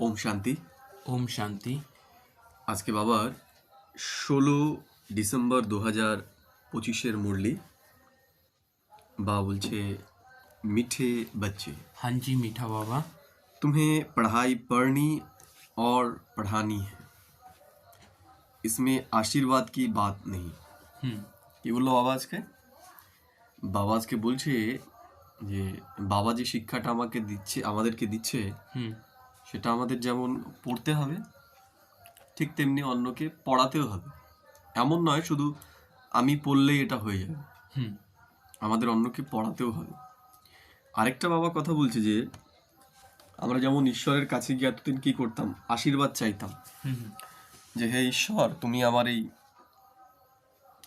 ওম শান্তি। ওম শান্তি। আজকে বাবার 16 ডিসেম্বর 2025 মুরলি। बाबा बोलছে मीठे बच्चे, हाँ जी मीठा बाबा, तुम्हें पढ़ाई पढ़नी और पढ़ानी है, इसमें आशीर्वाद की बात नहीं। কি বললো বাবা আজকে? বাবা আজকে বলছে যে বাবা যে শিক্ষাটা আমাদেরকে দিচ্ছে সেটা আমাদের যেমন পড়তে হবে ঠিক তেমনি অন্যকে পড়াতেও হবে। এমন নয় শুধু আমি পড়লেই এটা হয়ে যাবে, আমাদের অন্যকে পড়াতেও হবে। আরেকটা বাবা কথা বলছে যে আমরা যেমন ঈশ্বরের কাছে গিয়ে এতদিন কি করতাম, আশীর্বাদ চাইতাম যে হে ঈশ্বর তুমি আমার এই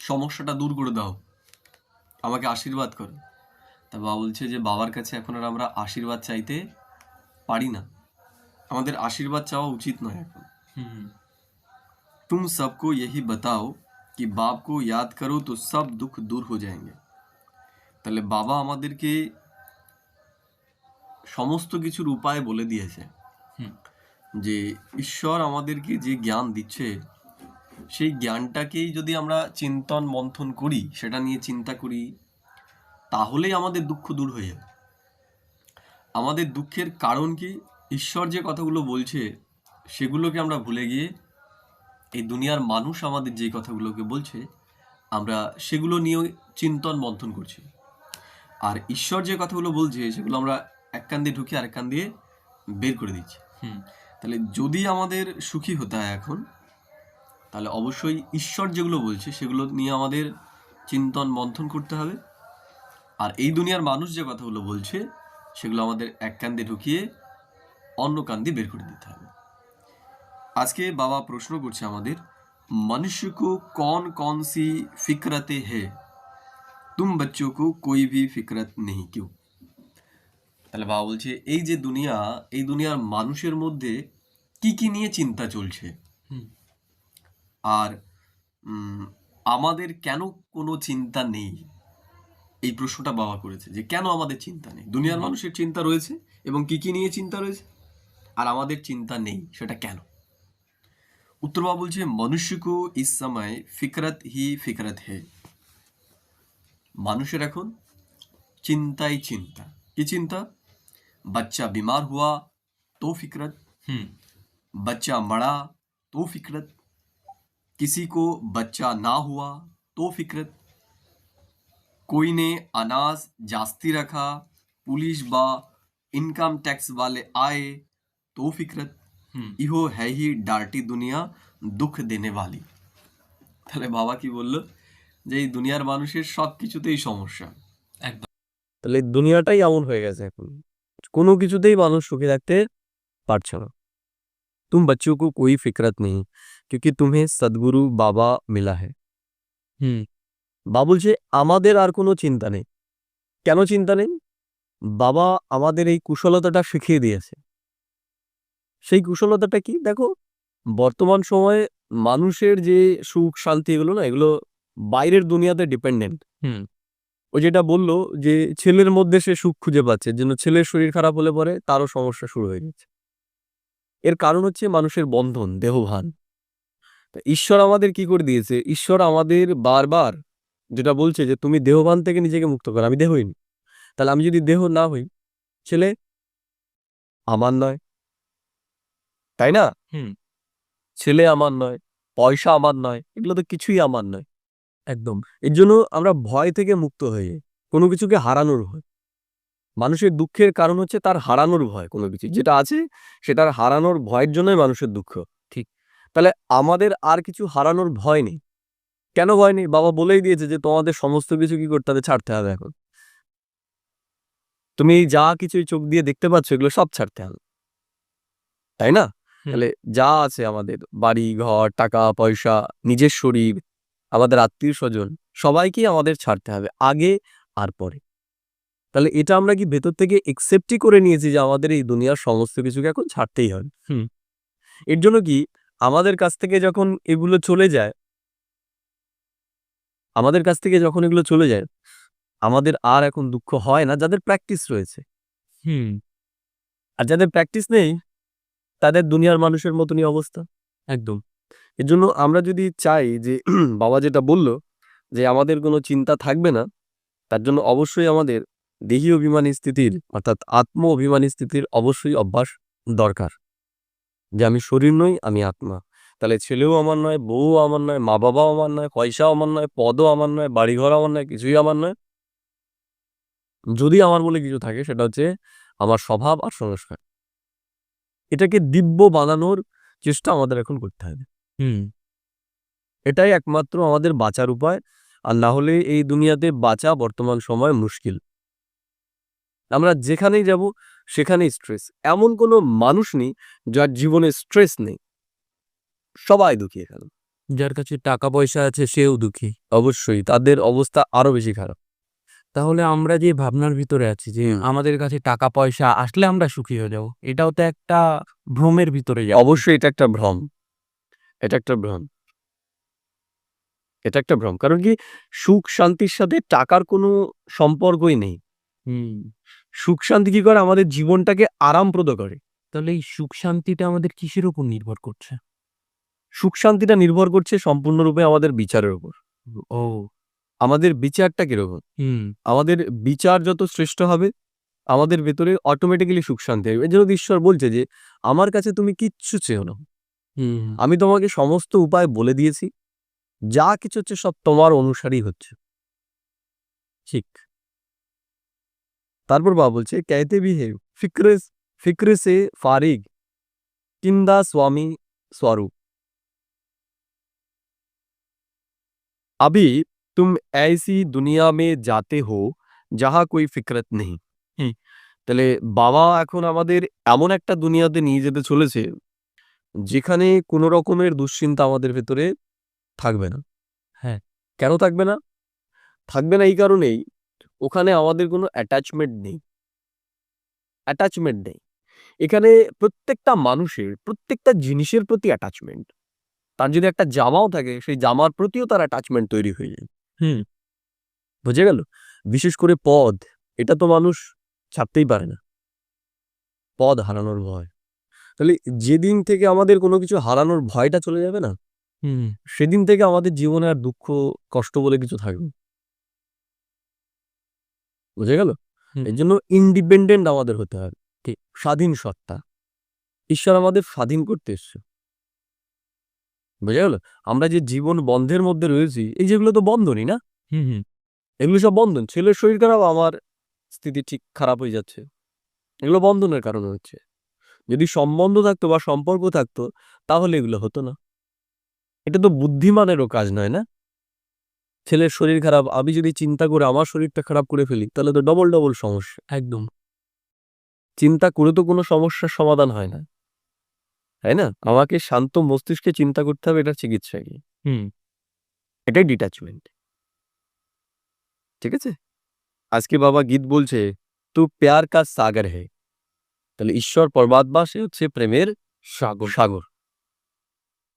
সমস্যাটা দূর করে দাও, আমাকে আশীর্বাদ করো। তা বাবা বলছে যে বাবার কাছে এখন আর আমরা আশীর্বাদ চাইতে পারি না, আমাদের আশীর্বাদ চাওয়া উচিত নয় এখন। तुम सबको यही बताओ कि बाप को याद करो तो सब दुख दूर हो जाएंगे। তাহলে বাবা আমাদেরকে সমস্ত কিছুর উপায় বলে দিয়েছে যে ঈশ্বর আমাদেরকে যে জ্ঞান দিচ্ছে সেই জ্ঞানটাকেই যদি আমরা চিন্তন মন্থন করি, সেটা নিয়ে চিন্তা করি, তাহলেই আমাদের দুঃখ দূর হয়ে যাবে। আমাদের দুঃখের কারণ কি? ঈশ্বর যে কথাগুলো বলছে সেগুলোকে আমরা ভুলে গিয়ে এই দুনিয়ার মানুষ আমাদের যে কথাগুলোকে বলছে আমরা সেগুলো নিয়েও চিন্তন মন্থন করছি। আর ঈশ্বর যে কথাগুলো বলছে সেগুলো আমরা এক কান দিয়ে ঢুকিয়ে আরেক কান দিয়ে বের করে দিচ্ছি। তাহলে যদি আমাদের সুখী হতে হয় এখন, তাহলে অবশ্যই ঈশ্বর যেগুলো বলছে সেগুলো নিয়ে আমাদের চিন্তন মন্থন করতে হবে। আর এই দুনিয়ার মানুষ যে কথাগুলো বলছে সেগুলো আমাদের এক কান দিয়ে ঢুকিয়ে অন্য কান দিয়ে বের করে দিতে হবে। আজকে বাবা প্রশ্ন করছে আমাদের, मनुष्य को कौन कौन सी फिक्रतें है, तुम बच्चों को कोई भी फिक्रत नहीं क्यों? তাহলে বাবা বলছে এই যে দুনিয়া, এই দুনিয়ার মানুষের মধ্যে কি কি নিয়ে চিন্তা চলছে, আর আমাদের কেন কোনো চিন্তা নেই, এই প্রশ্নটা বাবা করেছে যে কেন আমাদের চিন্তা নেই। দুনিয়ার মানুষের চিন্তা রয়েছে এবং কি কি নিয়ে চিন্তা রয়েছে, আর আমাদের চিন্তা নেই, সেটা কেন? उत्तर बाबा बोलছে मनुष्य को इस समय फिक्रत ही फिक्रत है। মানুষের এখন চিন্তাই চিন্তা। কি চিন্তা? बच्चा बीमार हुआ तो फिक्रत, बच्चा मरा तो फिक्रत, किसी को बच्चा ना हुआ तो फिक्रत, कोई ने अनाज जास्ती रखा, पुलिस बा इनकम टैक्स वाले आए तो फिक्रत, ইহো হ্যাঁ হি ডার্টি দুনিয়া দুঃখ দেনে বালি। তাহলে বাবা কি বললো যে এই দুনিয়ার মানুষের সব কিছুতেই সমস্যা। একদম। তাহলে দুনিয়াটাই এমন হয়ে গেছে এখন, কোনো কিছুতেই মানুষ সুখী থাকতে পারছে না। तुम बच्चों को कोई फिक्रत नहीं क्योंकि तुम्हें सदगुरु बाबा मिला है। বাবা বলছে আমাদের আর কোনো চিন্তা নেই। কেন চিন্তা নেই? বাবা আমাদের এই কুশলতাটা শিখিয়ে দিয়েছে। সেই কুশলতাটা কি? দেখো, বর্তমান সময়ে মানুষের যে সুখ শান্তি এগুলো না, এগুলো বাইরের দুনিয়াতে ডিপেন্ডেন্ট। ও যেটা বললো যে ছেলের মধ্যে সে সুখ খুঁজে পাচ্ছে, জন্য ছেলের শরীর খারাপ হলে পরে তারও সমস্যা শুরু হয়ে গেছে। এর কারণ হচ্ছে মানুষের বন্ধন, দেহভান। ঈশ্বর আমাদের কি করে দিয়েছে? ঈশ্বর আমাদের বারবার যেটা বলছে যে তুমি দেহভান থেকে নিজেকে মুক্ত করো। আমি দেহহীন, তাহলে আমি যদি দেহ না হই, ছেলে আমার নয়, তাই না? ছেলে আমার নয়, পয়সা আমার নয়, এগুলো তো কিছুই আমার নয়। একদম। এর জন্য আমরা ভয় থেকে মুক্ত হয়ে যাই, কোনো কিছুকে হারানোর ভয়। মানুষের দুঃখের কারণ হচ্ছে তার হারানোর ভয়। কোনো কিছু যেটা আছে সেটার হারানোর ভয়ের জন্যই মানুষের দুঃখ। ঠিক। তাহলে আমাদের আর কিছু হারানোর ভয় নেই। কেন ভয় নেই? বাবা বলেই দিয়েছে যে তোমাদের সমস্ত কিছু কি করতে হবে? ছাড়তে হবে। এখন তুমি যা কিছু চোখ দিয়ে দেখতে পাচ্ছ এগুলো সব ছাড়তে হবে, তাই না? তাহলে যা আছে আমাদের বাড়ি ঘর, টাকা পয়সা, নিজের শরীর, আমাদের আত্মীয় স্বজন, সবাইকেই আমাদের ছাড়তে হবে, আগে আর পরে। তাহলে এটা আমরা কি ভেতর থেকে একসেপ্টই করে নিয়েছি যে আমাদের এই দুনিয়ার সমস্ত কিছুকে এখন ছাড়তেই হবে। এর জন্য কি আমাদের কাছ থেকে যখন এগুলো চলে যায়, আমাদের আর এখন দুঃখ হয় না, যাদের প্র্যাকটিস রয়েছে। আর যাদের প্র্যাকটিস নেই তাদের দুনিয়ার মানুষের মতনই অবস্থা। একদম। এর জন্য আমরা যদি চাই যে বাবা যেটা বলল যে আমাদের কোনো চিন্তা থাকবে না, তার জন্য অবশ্যই আমাদের দেহি অভিমানী স্থিতির অর্থাৎ আত্ম অভিমানী স্থিতির অবশ্যই অভ্যাস দরকার। যে আমি শরীর নই, আমি আত্মা। তাহলে ছেলেও আমার নয়, বউও আমার নয়, মা বাবাও আমার নয়, পয়সাও আমার নয়, পদও আমার নয়, বাড়িঘর আমার নয়, কিছুই আমার নয়। যদি আমার বলে কিছু থাকে সেটা হচ্ছে আমার স্বভাব আর সংস্কার। এটাকে দিব্য বানানোর চেষ্টা আমাদের এখন করতে হবে। হুম। এটাই একমাত্র আমাদের বাঁচার উপায়। আর না হলে এই দুনিয়াতে বাঁচা বর্তমান সময় মুশকিল। আমরা যেখানেই যাব সেখানেই স্ট্রেস। এমন কোনো মানুষ নেই যার জীবনে স্ট্রেস নেই। সবাই দুঃখী এখানে। যার কাছে টাকা পয়সা আছে সেও দুঃখী। অবশ্যই তাদের অবস্থা আরো বেশি খারাপ। তাহলে আমরা যে ভাবনার ভিতরে আছি যে আমাদের কাছে টাকা পয়সা আসলে আমরা সুখী হয়ে যাব, এটাও তো একটা ভ্রমের ভিতরে যাব। অবশ্যই এটা একটা ভ্রম। এটা একটা ভ্রম। এটা একটা ভ্রম। কারণ কি সুখ শান্তির সাথে টাকার কোনো সম্পর্কই নেই। হুম। সুখ শান্তি কি করে আমাদের জীবনটাকে আরামপ্রদ করে। তাহলে এই সুখ শান্তিটা আমাদের কিসের উপর নির্ভর করছে? সুখ শান্তিটা নির্ভর করছে সম্পূর্ণরূপে আমাদের বিচারের উপর। ও। আমাদের বিচারটা কিরকম? হুম। আমাদের বিচার যত শ্রেষ্ঠ হবে আমাদের ভেতরে অটোমেটিক্যালি সুখ শান্তি আসবে। এজন্য তো ঈশ্বর বলছে যে আমার কাছে তুমি কিচ্ছু চেও না। হুম। আমি তোমাকে সমস্ত উপায় বলে দিয়েছি। যা কিছু হচ্ছে সব তোমার অনুসারেই হচ্ছে। ঠিক। তারপর বাবা বলছে कहते भी है फिक्र से फारिग किंदा स्वामी स्वरूप अभी तुम ऐसी दुनिया में जाते हो जहां कोई फिक्रत नहीं। তাহলে বাবা এখন আমাদের এমন একটা দুনিয়াতে নিয়ে যেতে চলেছে যেখানে কোনো রকমের দুশ্চিন্তা আমাদের ভেতরে থাকবে না। হ্যাঁ। কেন থাকবে না? থাকবে না এই কারণেই ওখানে আমাদের কোনো অ্যাটাচমেন্ট নেই। অ্যাটাচমেন্ট নেই। এখানে প্রত্যেকটা মানুষের প্রত্যেকটা জিনিসের প্রতি অ্যাটাচমেন্ট। তার যদি একটা জামাও থাকে সেই জামার প্রতিও তার অ্যাটাচমেন্ট তৈরি হয়ে যায়। হুম। বুঝে গেল? বিশেষ করে পদ, এটা তো মানুষ ছাড়তেই পারে না। পদ হারানোর ভয়। তাহলে যেদিন থেকে আমাদের কোনো কিছু হারানোর ভয়টা চলে যাবে না, হুম। সেদিন থেকে আমাদের জীবনে আর দুঃখ কষ্ট বলে কিছু থাকবে না। বুঝে গেল? হুম। এর জন্য ইন্ডিপেন্ডেন্ট আমাদের হতে হবে। ঠিক স্বাধীন সত্তা। ঈশ্বর আমাদের স্বাধীন করতে এসছে। বুঝে গেল? আমরা যে জীবন বন্ধের মধ্যে রয়েছি, এই যেগুলো তো বন্ধনই না? হুম। হুম। এগুলো সব বন্ধন। ছেলের শরীর খারাপ, আমার স্থিতি ঠিক খারাপ হয়ে যাচ্ছে। এগুলো বন্ধনের কারণে হচ্ছে। যদি সম্বন্ধ থাকতো বা সম্পর্ক থাকতো তাহলে এগুলো হতো না। এটা তো বুদ্ধিমানেরও কাজ নয় না? ছেলের শরীর খারাপ, আমি যদি চিন্তা করে আমার শরীরটা খারাপ করে ফেলি তাহলে তো ডবল ডবল সমস্যা। একদম। চিন্তা করে তো কোনো সমস্যার সমাধান হয় না। তাই না? আমাকে শান্ত মস্তিষ্কে চিন্তা করতে হবে, এটার চিকিৎসা কি? হুম। এটাই ডিট্যাচমেন্ট। ঠিক আছে? আজকে বাবা গীত বলছে তু প্যার কা সাগর হে। তাহলে ঈশ্বর পরমাত্মা সে হচ্ছে প্রেমের সাগর। সাগর।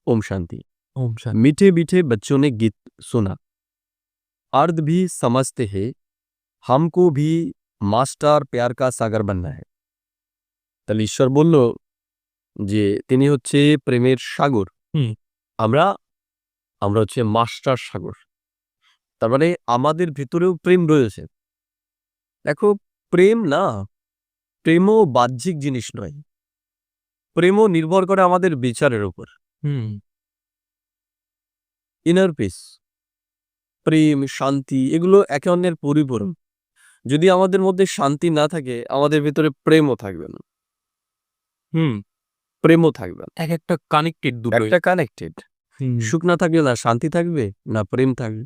ओम शांति। ওম শান্তি। मीठे मीठे बच्चों ने गीत सुना, अर्थ भी समझते हैं, हमको भी মাস্টার প্যার কা সাগর बनना है। তাহলে ঈশ্বর বলল যে তিনি হচ্ছে প্রেমের সাগর। হুম। আমরা আমরা হচ্ছে মাস্টার সাগর। তার মানে আমাদের ভিতরেও প্রেম রয়েছে। দেখো, প্রেম না, প্রেমও বাহ্যিক জিনিস নয়। প্রেমও নির্ভর করে আমাদের বিচারের উপর। হুম। ইনার পিস, প্রেম, শান্তি এগুলো একে অন্যের পরিপূরক। যদি আমাদের মধ্যে শান্তি না থাকে আমাদের ভিতরে প্রেমও থাকবে না। হুম। প্রেমও থাকবে না। এক একটা কানেক্টেড দুটোই। একটা কানেক্টেড। হুম। সুখ না থাকলে না শান্তি থাকবে না প্রেম থাকবে।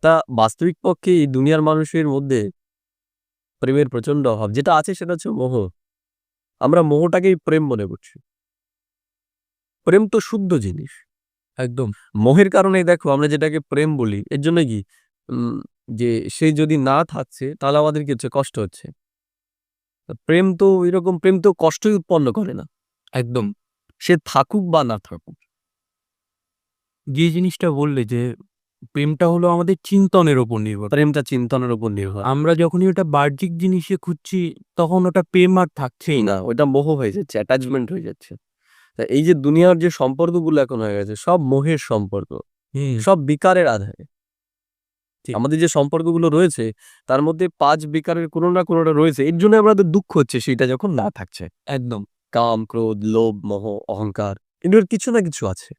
তা বাস্তবিক পক্ষে এই দুনিয়ার মানুষের মধ্যে প্রেমের প্রচন্ড অভাব। যেটা আছে সেটা হচ্ছে মোহ। আমরা মোহটাকেই প্রেম মনে করছি। প্রেম তো শুদ্ধ জিনিস। একদম। মোহের কারণে দেখো আমরা যেটাকে প্রেম বলি এর জন্য কি যে সে যদি না থাকছে তাহলে আমাদের কি হচ্ছে, কষ্ট হচ্ছে। প্রেম তো এরকম, প্রেম তো কষ্টই উৎপন্ন করে না, একদম। সে থাকুক বা না থাকুক। যে জিনিসটা বললে যে প্রেমটা হলো আমাদের চিন্তনের উপর নির্ভর। প্রেমটা চিন্তনের উপর নির্ভর। আমরা যখনই ওটা বাহ্যিক জিনিসে খুঁজছি তখন ওটা প্রেম আর থাকছেই না। না, ওইটা মোহ হয়ে যাচ্ছে, অ্যাটাচমেন্ট হয়ে যাচ্ছে। তা এই যে দুনিয়ার যে সম্পর্কগুলো এখন হয়ে গেছে সব মোহের সম্পর্ক, সব বিকারের আধারে। ঠিক। আমাদের যে সম্পর্কগুলো রয়েছে তার মধ্যে 5 বিকারের কোনো না কোনোটা রয়েছে। এর জন্য আমাদের দুঃখ হচ্ছে সেটা যখন না থাকছে। একদম। কাম, ক্রোধ, লোভ, মোহ, অহংকার, এগুলোর কিছু না কিছু আছে।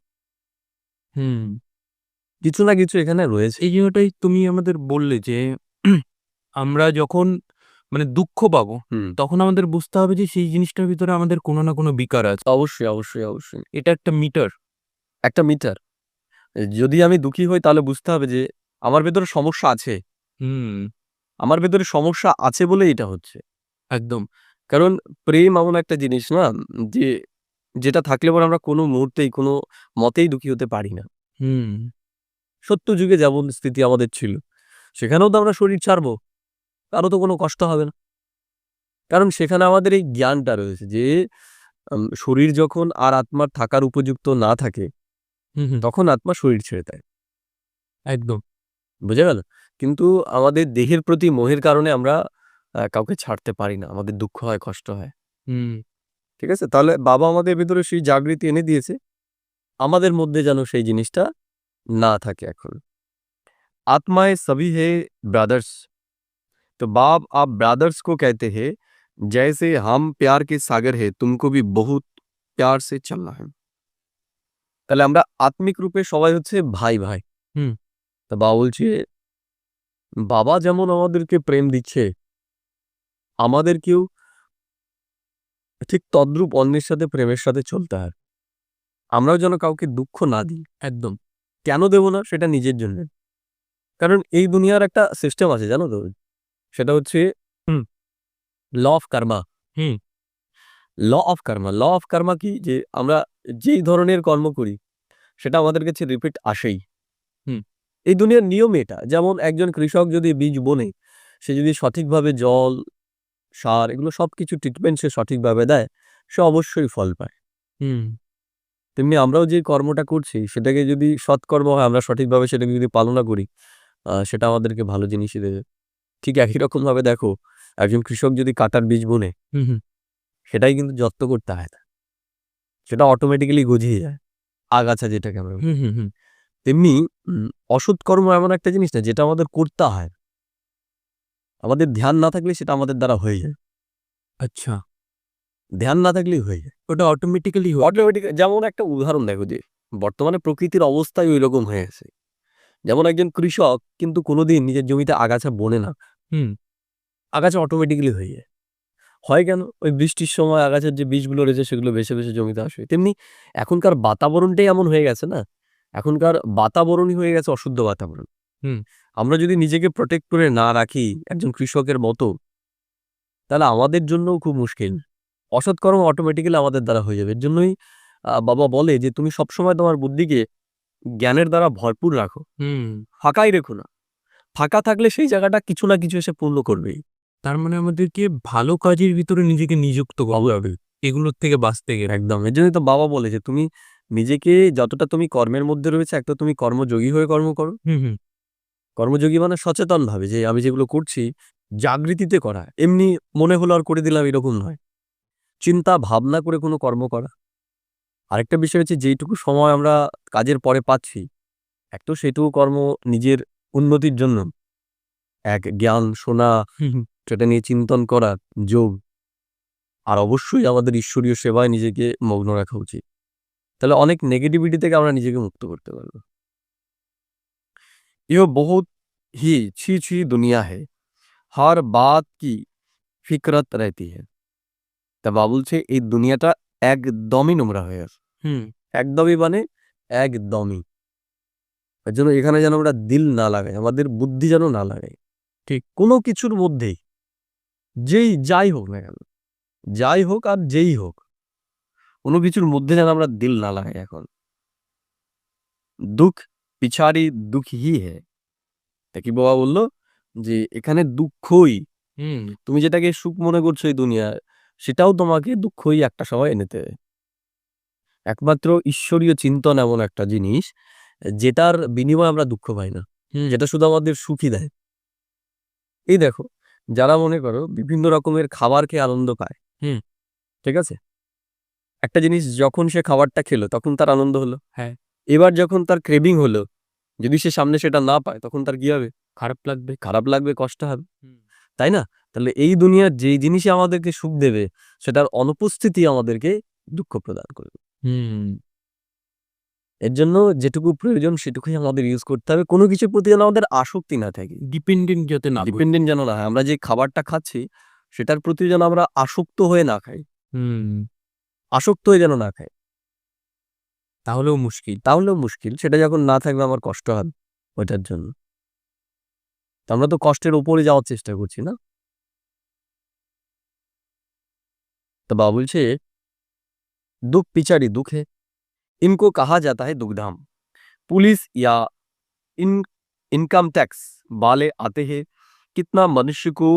হুম। কিছু না কিছু এখানে রয়েছে। এই জিনিসটাই তুমি আমাদের বললে যে আমরা যখন মানে দুঃখ পাবো হুম। তখন আমাদের বুঝতে হবে যে সেই জিনিসটার ভিতরে আমাদের কোনো না কোনো বিকার আছে। অবশ্যই, অবশ্যই, অবশ্যই। এটা একটা মিটার। একটা মিটার। যদি আমি দুঃখী হই তাহলে বুঝতে হবে যে আমার ভেতরে সমস্যা আছে। হুম। আমার ভেতরে সমস্যা আছে বলেই এটা হচ্ছে। একদম। কারণ প্রেম এমন একটা জিনিস না যে যেটা থাকলে পরে আমরা কোনো মুহূর্তেই কোনো মতেই দুঃখী হতে পারি না। হুম। সত্য যুগে যেমন স্থিতি আমাদের ছিল সেখানেও তো আমরা শরীর ছাড়বো, কারো তো কোনো কষ্ট হবে না। কারণ সেখানে আমাদের এই জ্ঞানটা রয়েছে যে শরীর যখন আর আত্মার থাকার উপযুক্ত না থাকে হুম, হুম। তখন আত্মা শরীর ছেড়ে দেয়। একদম। বুঝা গেল? কিন্তু আমাদের দেহের প্রতি মোহের কারণে আমরা কাউকে ছাড়তে পারি না। আমাদের দুঃখ হয়, কষ্ট হয়। হুম। ঠিক আছে? তাহলে বাবা আমাদের ভেতরে সেই জাগৃতি এনে দিয়েছে। আমাদের মধ্যে যেন সেই জিনিসটা না থাকে এখন। आत्माएँ सभी है ब्रदर्स। तो बाप आप ब्रदर्स को कहते हैं जैसे हम प्यार के सागर है तुमको भी बहुत प्यार से चलना है। তাহলে আমরা আত্মিক রূপে সবাই হচ্ছে ভাই ভাই। হুম। তা বাবা বলছে বাবা যেমন আমাদেরকে প্রেম দিচ্ছে আমাদেরকেও ঠিক তদ্রূপ অন্যের সাথে প্রেমের সাথে চলতে হয়। আমরাও যেন কাউকে দুঃখ না দিই। একদম। কেন দেব না? সেটা নিজের জন্য। কারণ এই দুনিয়ার একটা সিস্টেম আছে জানো তো? সেটা হচ্ছে hmm. Law of karma. Hmm. Law of karma. Law of karma কি? যে আমরা যেই ধরনের কর্ম করি সেটা আমাদের কাছে রিপিট আসেই। হুম। এই দুনিয়ার নিয়ম এটা। যেমন একজন কৃষক যদি বীজ বোনে, সে যদি সঠিকভাবে জল, সার এগুলো সবকিছু ট্রিটমেন্ট সে সঠিকভাবে দেয়, সে অবশ্যই ফল পায়। হুম। তেমনি আমরাও যে কর্মটা করছি সেটাকে যদি সৎকর্ম হয় আমরা সঠিকভাবে সেটাকে যদি পালনা করি সেটা আমাদেরকে ভালো জিনিসই দেবে। ঠিক একই রকমভাবে দেখো একজন কৃষক যদি কাঁটার বীজ বোনে হুম, হুম। সেটাই কিন্তু যত্ন করতে হয় না। সেটা অটোমেটিক্যালি গজিয়ে যায়। আগাছা যেটাকে আমরা বলি। হুম, হুম, হুম। তেমনি অসৎ কর্ম এমন একটা জিনিস না যেটা আমাদের করতে হয়। আমাদের ধ্যান না থাকলে সেটা আমাদের দ্বারা হয়ে যায়। আচ্ছা। ধ্যান না থাকলেই হয়ে যায়। ওটা অটোমেটিক্যালি অটোমেটিক যেমন একটা উদাহরণ দেখো যে বর্তমানে প্রকৃতির অবস্থাই ঐরকম হয়ে গেছে। যেমন একজন কৃষক কিন্তু কোনোদিন নিজের জমিতে আগাছা বোনে না। হুম। আগাছা অটোমেটিক্যালি হয়ে যায়। হয় কেন? ওই বৃষ্টির সময় আগাছার যে বীজগুলো রয়েছে সেগুলো ভেসে, ভেসে জমিতে আসে। তেমনি এখনকার বাতাবরণটাই এমন হয়ে গেছে না? এখনকার বাতাবরণই হয়ে গেছে অশুদ্ধ বাতাবরণ। হুম। আমরা যদি নিজেকে প্রটেক্ট করে না রাখি একজন কৃষকের মতো, তাহলে আমাদের জন্যও খুব মুশকিল। অসৎ কর্ম অটোমেটিক্যালি আমাদের দ্বারা হয়ে যাবে। এর জন্যই বাবা বলে যে, "তুমি সবসময় তোমার বুদ্ধিকে জ্ঞানের দ্বারা ভরপুর রাখো। হুম। ফাঁকাই রেখো না। ফাঁকা থাকলে সেই জায়গাটা কিছু না কিছু এসে পূর্ণ করবেই।" তার মানে আমাদেরকে ভালো কাজের ভিতরে নিজেকে নিযুক্ত করতে হবে এগুলোর থেকে বাঁচতে গেলে। একদম। এজন্যই তো বাবা বলে যে, "তুমি নিজেকে যতটা তুমি কর্মের মধ্যে রয়েছে একটা তুমি কর্মযোগী হয়ে কর্ম করো।" হুম, হুম। কর্মযোগী মানে সচেতনভাবে যে আমি যেগুলো করছি জাগৃতিতে করা। এমনি মনে হলো আর করে দিলাম এরকম নয়। চিন্তা ভাবনা করে কোনো কর্ম করা। আরেকটা বিষয় হচ্ছে যেইটুকু সময় আমরা কাজের পরে পাচ্ছি, এক তো সেইটুকু কর্ম নিজের উন্নতির জন্য। এক জ্ঞান শোনা, হুম, হুম। সেটা নিয়ে চিন্তন করা, যোগ। আর অবশ্যই আমাদের ঈশ্বরীয় সেবায় নিজেকে মগ্ন রাখা উচিত। তাহলে অনেক নেগেটিভিটি থেকে আমরা নিজেকে মুক্ত করতে পারব। ये बहुत ही छी-छी दुनिया है। हर बात की ফিকরাত रहती है। তা বাবা বলছে এই দুনিয়াটা একদমই নোংরা হয়ে আছে। হুম। একদমই মানে একদমই। এর জন্য এখানে যেন আমরা দিল না লাগাই, আমাদের বুদ্ধি যেন না লাগাই। ঠিক কোনো কিছুর মধ্যেই যাই হোক না কেন, যাই হোক আর যেই হোক, কোনো কিছুর মধ্যে যেন আমরা দিল না লাগাই এখন। দুঃখ পিছাড়ি দুঃখই হে। তা কি বাবা বলল যে এখানে দুঃখই, হুম। তুমি যেটাকে সুখ মনে করছো এই দুনিয়ায়, সেটাও তোমাকে দুঃখই একটা সময় এনে দেবে। একমাত্র ঈশ্বরীয় চিন্তন এমন একটা জিনিস যেটার বিনিময়ে আমরা দুঃখ পাই না, যেটা শুধু আমাদের সুখী দেয়। এই দেখো, যারা মনে করো বিভিন্ন রকমের খাবার খেয়ে আনন্দ পায়, হুম। ঠিক আছে, একটা জিনিস যখন সে খাবারটা খেলো তখন তার আনন্দ হলো, হ্যাঁ। এবার যখন তার ক্রেভিং হলো, যদি সে সামনে সেটা না পায় তখন তার কি হবে? খারাপ লাগবে। খারাপ লাগবে, কষ্ট হবে, তাই না? তাহলে এই দুনিয়ার যেই জিনিসই আমাদেরকে সুখ দেবে সেটার অনুপস্থিতি আমাদেরকে দুঃখ প্রদান করবে। এর জন্য যেটুকু প্রয়োজন সেটুকুই আমাদের ইউজ করতে হবে, কোনো কিছুর প্রতি যেন আমাদের আসক্তি না থাকে, ডিপেন্ডেন্ট যাতে না করি। ডিপেন্ডেন্ট যেন না হয়। আমরা যে খাবারটা খাচ্ছি সেটার প্রতি যেন আমরা আসক্ত হয়ে না খাই, আসক্ত হয়ে যেন না খাই, তাহলেও মুশকিল। তাহলেও মুশকিল। সেটা যখন না থাকবে আমার কষ্ট হবে ওইটার জন্য। তো আমরা তো কষ্টের উপরে যাওয়ার চেষ্টা করছি না। तो बाबा बोलছে दुख पिछाड़ी दुख है, इनको कहा जाता है दुखधाम। पुलिस या इन इनकम टैक्स वाले आते हैं, कितना मनुष्य को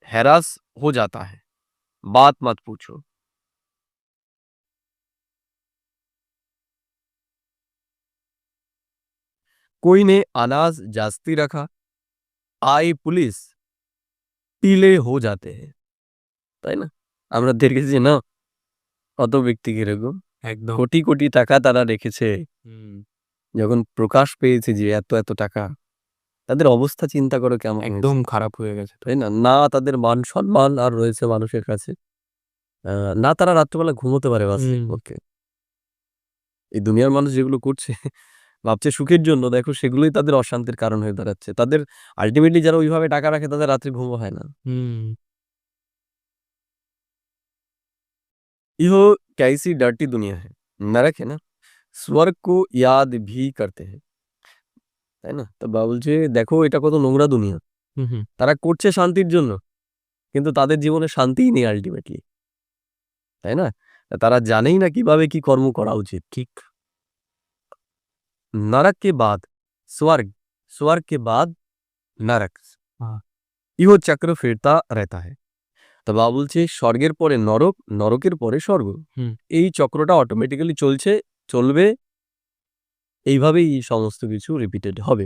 हैरास हो जाता है, बात मत पूछो। कोई ने अनाज जास्ती रखा, आई पुलिस, पीले हो जाते हैं, তাই না? আমরা দেখেছি না কত ব্যক্তি কিরকম একদম। কোটি কোটি টাকা তারা রেখেছে, যখন প্রকাশ পেয়েছে যে এত এত টাকা, তাদের অবস্থা চিন্তা করো কেমন একদম হয়েছে, খারাপ হয়ে গেছে। তাই না? না তাদের মান সম্মান আর রয়েছে মানুষের কাছে, না তারা রাত্রেবেলা ঘুমোতে পারে বাসে। ওকে, এই দুনিয়ার মানুষ যেগুলো করছে ভাবছে সুখের জন্য, দেখো সেগুলোই তাদের অশান্তির কারণ হয়ে দাঁড়াচ্ছে। তাদের আলটিমেটলি যারা ওইভাবে টাকা রাখে তাদের রাত্রে ঘুমও হয় না। ইহো कैसी डर्टी दुनिया है, नरक है ना, स्वर्ग को याद भी करते हैं, তাই না? তো বাবা বলছে দেখো এটা কত নোংরা দুনিয়া, তারা করছে শান্তির জন্য কিন্তু তাদের জীবনে শান্তিই নেই আলটিমেটলি, তাই না? তারা জানেই না কিভাবে কি কর্ম করা উচিত। ঠিক, नरक के बाद स्वर्ग, स्वर्ग के बाद नरक, ইহো চক্র ফেরতা रहता है। তো বাবা বলছে স্বর্গের পরে নরক, নরকের পরে স্বর্গ, এই চক্রটা অটোমেটিক্যালি চলছে, চলবে, এইভাবেই সমস্ত কিছু রিপিটেড হবে।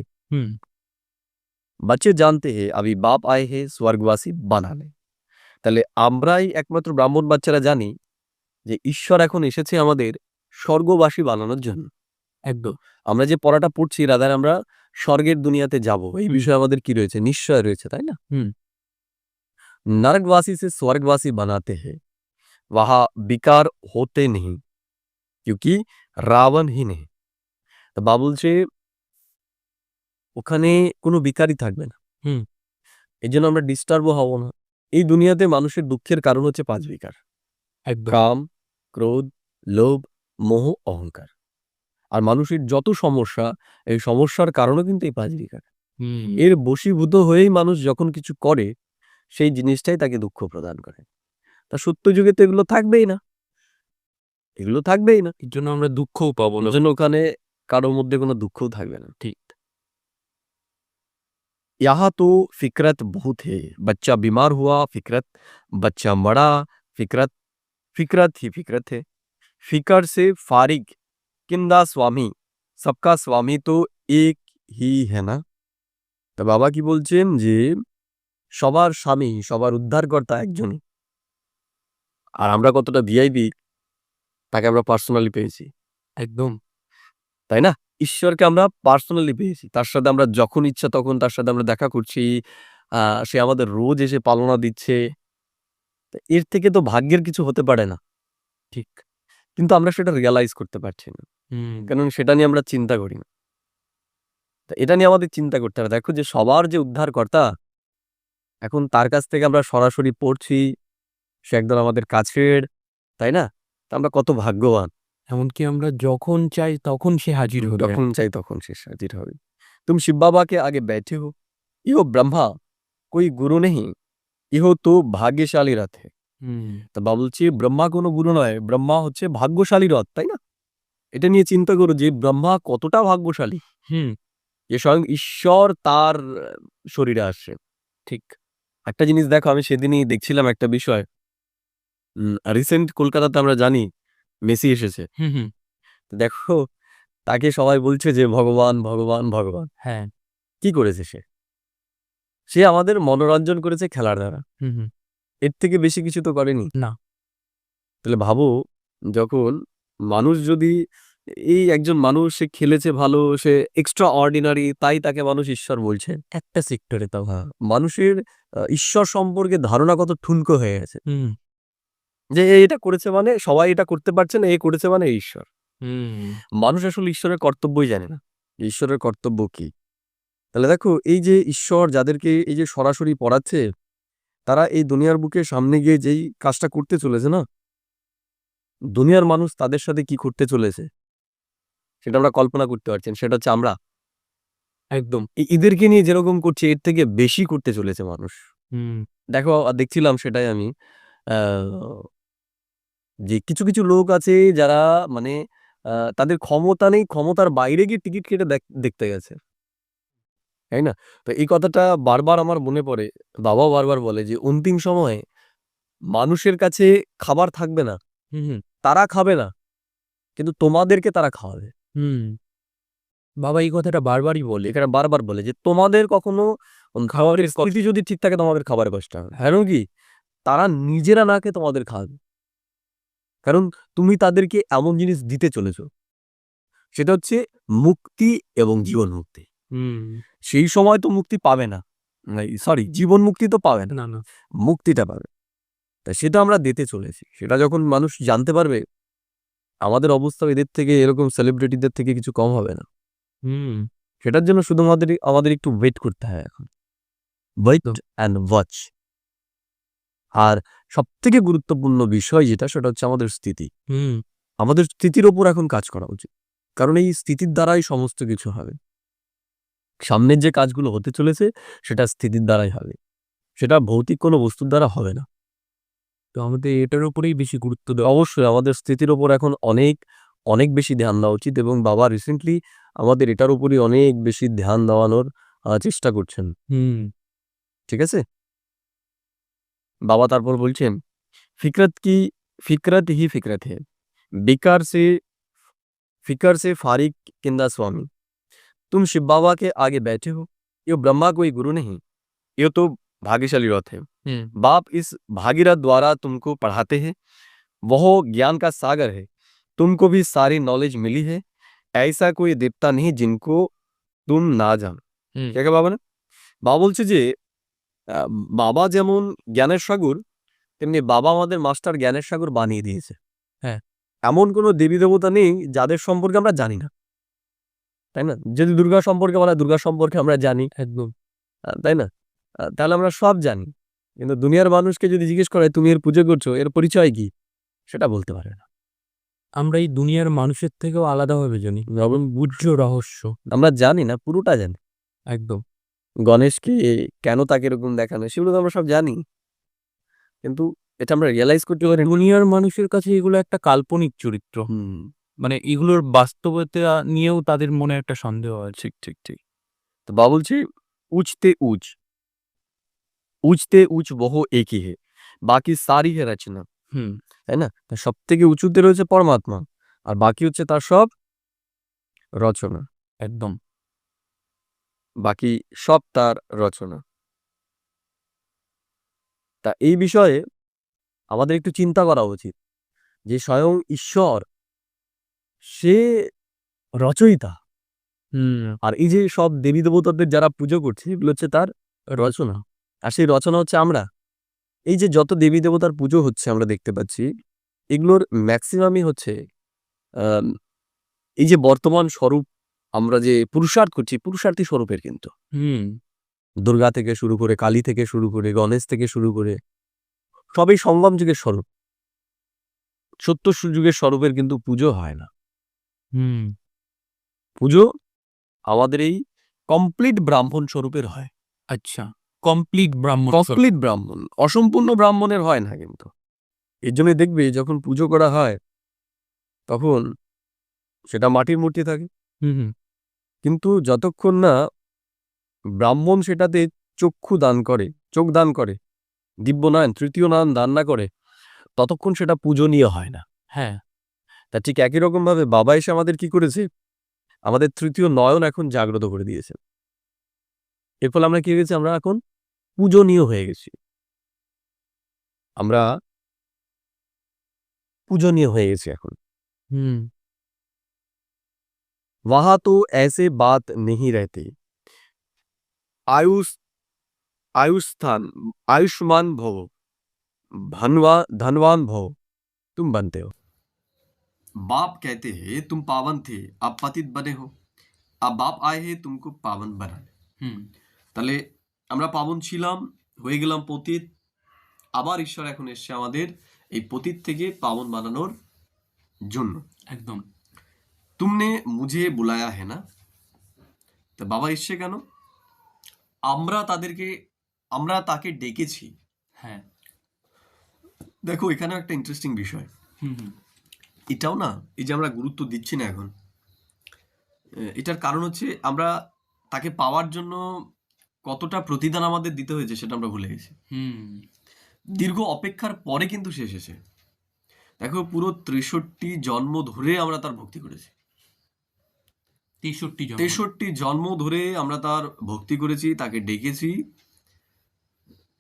बच्चे जानते हैं अभी बाप आए हैं स्वर्गवासी बनाने। তাহলে আমরাই একমাত্র ব্রাহ্মণ বাচ্চারা জানি যে ঈশ্বর এখন এসেছে আমাদের স্বর্গবাসী বানানোর জন্য। একদম। আমরা যে পড়াটা পড়ছি রাদার আমরা স্বর্গের দুনিয়াতে যাব, এই বিষয়ে আমাদের কি রয়েছে? নিশ্চয় রয়েছে, তাই না? नरकवासी से स्वर्गवासी बनाते हैं, वहां विकार होते नहीं क्योंकि रावण ही नहीं। তো বাবা বলছে ওখানে কোনো বিকারই থাকবে না, এই জন্য আমরা ডিস্টার্বও হব না। এই দুনিয়াতে মানুষের দুঃখের কারণ হচ্ছে 5 বিকার, একদম। কাম, ক্রোধ, লোভ, মোহ, অহংকার। আর মানুষের যত সমস্যা, এই সমস্যার কারণও কিন্তু এই 5 বিকার। এর বশীভূত হয়েই মানুষ যখন কিছু করে সেই জিনিসটাই তাকে দুঃখ প্রদান করে। তা সত্য যুগে তো এগুলো থাকবেই না, এগুলো থাকবেই না, এর জন্য আমরা দুঃখও পাবো না। ওই জন্য ওখানে কারোর মধ্যে কোনো দুঃখও থাকবে না। ঠিক। यहाँ तो फिकरत बहुत है, बच्चा बीमार हुआ फिकरत, बच्चा मरा फिकरत, फिकरत ही फिकरत है, फिकर से फारिग किंदा स्वामी, सबका स्वामी तो एक ही है ना। তা বাবা কি বলছেন যে সবার স্বামী, সবার উদ্ধারকর্তা একজনই, আর আমরা কতটা ভিআইপি তাকে আমরা পার্সোনালি পেয়েছি, একদম। তাই না? ঈশ্বরকে আমরা পার্সোনালি পেয়েছি, তার সাথে আমরা যখন ইচ্ছা তখন তার সাথে আমরা দেখা করছি, সে আমাদের রোজ এসে পালনা দিচ্ছে। তা এর থেকে তো ভাগ্যের কিছু হতে পারে না, ঠিক। কিন্তু আমরা সেটা রিয়ালাইজ করতে পারছি না, কারণ সেটা নিয়ে আমরা চিন্তা করি না। তা এটা নিয়ে আমাদের চিন্তা করতে হবে। দেখো যে সবার যে উদ্ধারকর্তা, এখন তার কাছ থেকে আমরা সরাসরি পড়ছি, সে একদম আমাদের কাছের, তাই না? তা আমরা কত ভাগ্যবান। এমনকি আমরা যখন চাই তখন সে হাজির হবে। যখন চাই তখন সে হাজির হবে। तुम शिव बाबा के आगे बैठे हो, इहो ब्रह्मा कोई गुरु नहीं, इहो तो भाग्यशाली रथ है। তা বাবা বলছি ব্রহ্মা কোনো গুরু নয়, ব্রহ্মা হচ্ছে ভাগ্যশালী রথ, তাই না? এটা নিয়ে চিন্তা করো যে ব্রহ্মা কতটা ভাগ্যশালী, যে স্বয়ং ঈশ্বর তার শরীরে আসছে। ঠিক। একটা জিনিস দেখো, আমি সেদিনই দেখছিলাম একটা বিষয়, রিসেন্ট কলকাতাতে আমরা জানি মেসি এসেছে। তো দেখো তাকে সবাই বলছে যে ভগবান ভগবান ভগবান। হ্যাঁ। কি করেছে সে? সে আমাদের মনোরঞ্জন করেছে খেলার দ্বারা। হুম, হুম। এর থেকে বেশি কিছু তো করেনি। না। তাহলে ভাবো, যখন মানুষ যদি এই একজন মানুষ সে খেলেছে ভালো, সে এক্সট্রা অর্ডিনারি, তাই তাকে মানুষ ঈশ্বর বলছে। একটা সেক্টরে তাও। মানুষের ঈশ্বর সম্পর্কে ধারণা কত ঠুনকো হয়ে গেছে। হুম, যে এ এটা করেছে মানে সবাই এটা করতে পারছে না, এ করেছে মানে এ ঈশ্বর। হুম। মানুষ আসলে ঈশ্বরের কর্তব্যই জানে না। যে ঈশ্বরের কর্তব্য কি? তাহলে দেখো, এই যে ঈশ্বর যাদেরকে এই যে সরাসরি পড়াচ্ছে, তারা এই দুনিয়ার বুকে সামনে গিয়ে যেই কাজটা করতে চলেছে না, দুনিয়ার মানুষ তাদের সাথে কি করতে চলেছে সেটা আমরা কল্পনা করতে পারছেন। সেটা হচ্ছে আমরা একদম। এদেরকে নিয়ে যেরকম করছি এর থেকে বেশি করতে চলেছে মানুষ। হুম, দেখো, দেখছিলাম সেটাই আমি, আহ, যে কিছু কিছু লোক আছে যারা মানে তাদের ক্ষমতা নেই, ক্ষমতার বাইরে গিয়ে টিকিট কেটে দেখতে গেছে, তাই না? তো এই কথাটা বারবার আমার মনে পড়ে। বাবাও বারবার বলে যে অন্তিম সময়ে মানুষের কাছে খাবার থাকবে না, হুম, হুম, তারা খাবে না, কিন্তু তোমাদেরকে তারা খাওয়াবে। হুম। বাবা এই কথাটা বারবারই বলে। এখানে বারবার বলে যে তোমাদের কখনো খাবারের স্থিতি যদি ঠিক থাকে তোমাদের খাবারের কষ্ট হবে, কারণ কি তারা নিজেরা না খেয়ে তোমাদের খাওয়াবে, কারণ তুমি তাদেরকে এমন জিনিস দিতে চলেছো, সেটা হচ্ছে মুক্তি এবং জীবন মুক্তি। হুম। সেই সময় তো মুক্তি পাবে না, সরি, জীবন মুক্তি তো পাবে না, না, না। মুক্তিটা পাবে। তা সেটা আমরা দিতে চলেছি। সেটা যখন মানুষ জানতে পারবে, আমাদের অবস্থা এদের থেকে, এরকম সেলিব্রিটিদের থেকে কিছু কম হবে না। হুম। সেটার জন্য শুধু আমাদের একটু ওয়েট করতে হয় এখন, ওয়েট অ্যান্ড ওয়াচ। আর সব থেকে গুরুত্বপূর্ণ বিষয় যেটা, সেটা হচ্ছে আমাদের স্থিতি। হুম, আমাদের স্থিতির ওপর এখন কাজ করা উচিত, কারণ এই স্থিতির দ্বারাই সমস্ত কিছু হবে। সামনের যে কাজগুলো হতে চলেছে সেটা স্থিতির দ্বারাই হবে, সেটা ভৌতিক কোনো বস্তুর দ্বারা হবে না। তো আমাদের এটার উপরেই বেশি গুরুত্ব দেওয়া। অবশ্যই আমাদের স্থিতির ওপর এখন অনেক অনেক বেশি ধ্যান দেওয়া উচিত, এবং বাবা রিসেন্টলি আমাদের এটার উপরই অনেক বেশি ধ্যান দেওয়ানোর চেষ্টা করছেন। হুম, ঠিক আছে? বাবা তারপর বলছেন, फिकरत की फिकरत ही फिकरत है, बेकार से फिकर से फारिग किंदा स्वामी, तुम शिव बाबा के आगे बैठे हो, ये ब्रह्मा कोई गुरु नहीं, ये तो भाग्यशाली रथ है। হুম, बाप इस भागीरथ द्वारा तुमको पढ़ाते हैं, वह ज्ञान का सागर है, तुमको भी सारी नॉलेज मिली है, ऐसा कोई देवता नहीं जिनको तुम ना जानो। হুম। क्या बाबा ने বাবা বলছে যে বাবা যেমন জ্ঞানের সাগর, তেমনি বাবা আমাদের মাস্টার জ্ঞানের সাগর বানিয়ে দিয়েছে। হ্যাঁ। এমন কোনো দেবী দেবতা নেই যাদের সম্পর্কে আমরা জানি না, তাই না? যদি দুর্গা সম্পর্কে বলা হয়, দুর্গা সম্পর্কে আমরা জানি, একদম। তাই না? তাহলে আমরা সব জানি, কিন্তু দুনিয়ার মানুষকে যদি জিজ্ঞেস করে তুমি এর পুজো করছো, এর পরিচয় কি, সেটা বলতে পারে না। আমরা এই দুনিয়ার মানুষের থেকেও আলাদাভাবে জানি। গুহ্য রহস্য। আমরা জানি না, পুরোটা জানি। একদম। গণেশকে কেন তাকে এরকম দেখানো, সেগুলো তো আমরা সব জানি, কিন্তু এটা আমরা রিয়েলাইজ করতে পারি না। দুনিয়ার মানুষের কাছে এগুলো একটা কাল্পনিক চরিত্র। মানে এগুলোর বাস্তবতা নিয়েও তাদের মনে একটা সন্দেহ আছে। ঠিক ঠিক ঠিক। তো বাবা বলছি, উঁচতে উঁচ, উঁচতে উঁচ বহু একই হে, বাকি সারি হে রচনা, হুম, তাই না? সব থেকে উঁচুতে রয়েছে পরমাত্মা, আর বাকি হচ্ছে তার সব রচনা, একদম। বাকি সব তার রচনা। তা এই বিষয়ে আমাদের একটু চিন্তা করা উচিত যে স্বয়ং ঈশ্বর সে রচয়িতা, হুম, আর এই যে সব দেবী দেবতাদের যারা পুজো করছে এগুলো হচ্ছে তার রচনা, আর সেই রচনা হচ্ছে আমরা। এই যে যত দেবী দেবতার পুজো হচ্ছে আমরা দেখতে পাচ্ছি, এগুলোর ম্যাক্সিমামই হচ্ছে আম, এই যে বর্তমান স্বরূপ আমরা যে পুরুষার্থ করছি, পুরুষার্থী স্বরূপের কিন্তু হুম, দুর্গা থেকে শুরু করে, কালী থেকে শুরু করে, গণেশ থেকে শুরু করে, সবই সঙ্গম যুগের স্বরূপ। সত্য যুগের স্বরূপের কিন্তু পুজো হয় না। হুম। পুজো আমাদের এই কমপ্লিট ব্রাহ্মণ স্বরূপের হয়। আচ্ছা। কমপ্লিট ব্রাহ্মণ। কমপ্লিট ব্রাহ্মণ, অসম্পূর্ণ ব্রাহ্মণের হয় না কিন্তু। এর জন্য দেখবে যখন পুজো করা হয় তখন সেটা মাটির মূর্তি থাকে, হুম, হুম। কিন্তু যতক্ষণ না ব্রাহ্মণ সেটাতে চক্ষু দান করে, চোখ দান করে, দিব্যনয়ন তৃতীয় নয়ন দান না করে, ততক্ষণ সেটা পূজনীয় হয় না। হ্যাঁ। তা ঠিক একই রকম ভাবে বাবা এসে আমাদের কি করেছে, আমাদের তৃতীয় নয়ন এখন জাগ্রত করে দিয়েছেন। এর ফলে আমরা কি হয়ে গেছি? আমরা এখন পূজনীয় হয়ে গেছি। আমরা পূজনীয় হয়ে গেছি এখন। হুম वहां तो ऐसे बात नहीं रहती। आयुष आयुष्मान आयुष्मान भव, धनवान भव, तुम बनते हो। बाप कहते हैं तुम पावन थे, अब पतित बने हो, अब बाप आए हैं तुमको पावन बनाने। হুম তাহলে আমরা পাবন ছিলাম, হয়ে গেলাম পতিত, আবার ঈশ্বর এখন এসছে আমাদের এই পতিত থেকে পাবন বানানোর জন্য। একদম তুমনে মুঝে বুলায়া হে না, তা বাবা এসছে কেন? আমরা তাকে ডেকেছি। হ্যাঁ দেখো এখানেও একটা ইন্টারেস্টিং বিষয়, হুম হুম এটাও না, এই যে আমরা গুরুত্ব দিচ্ছি না এখন, এটার কারণ হচ্ছে আমরা তাকে পাওয়ার জন্য কতটা প্রতিদান আমাদের দিতে হয়েছে সেটা আমরা ভুলে গেছি। হুম দীর্ঘ অপেক্ষার পরে কিন্তু সে এসেছে। দেখো পুরো 63 জন্ম ধরে আমরা তার ভক্তি করেছি, 63 জন্ম ধরে আমরা তার ভক্তি করেছি, তাকে ডেকেছি,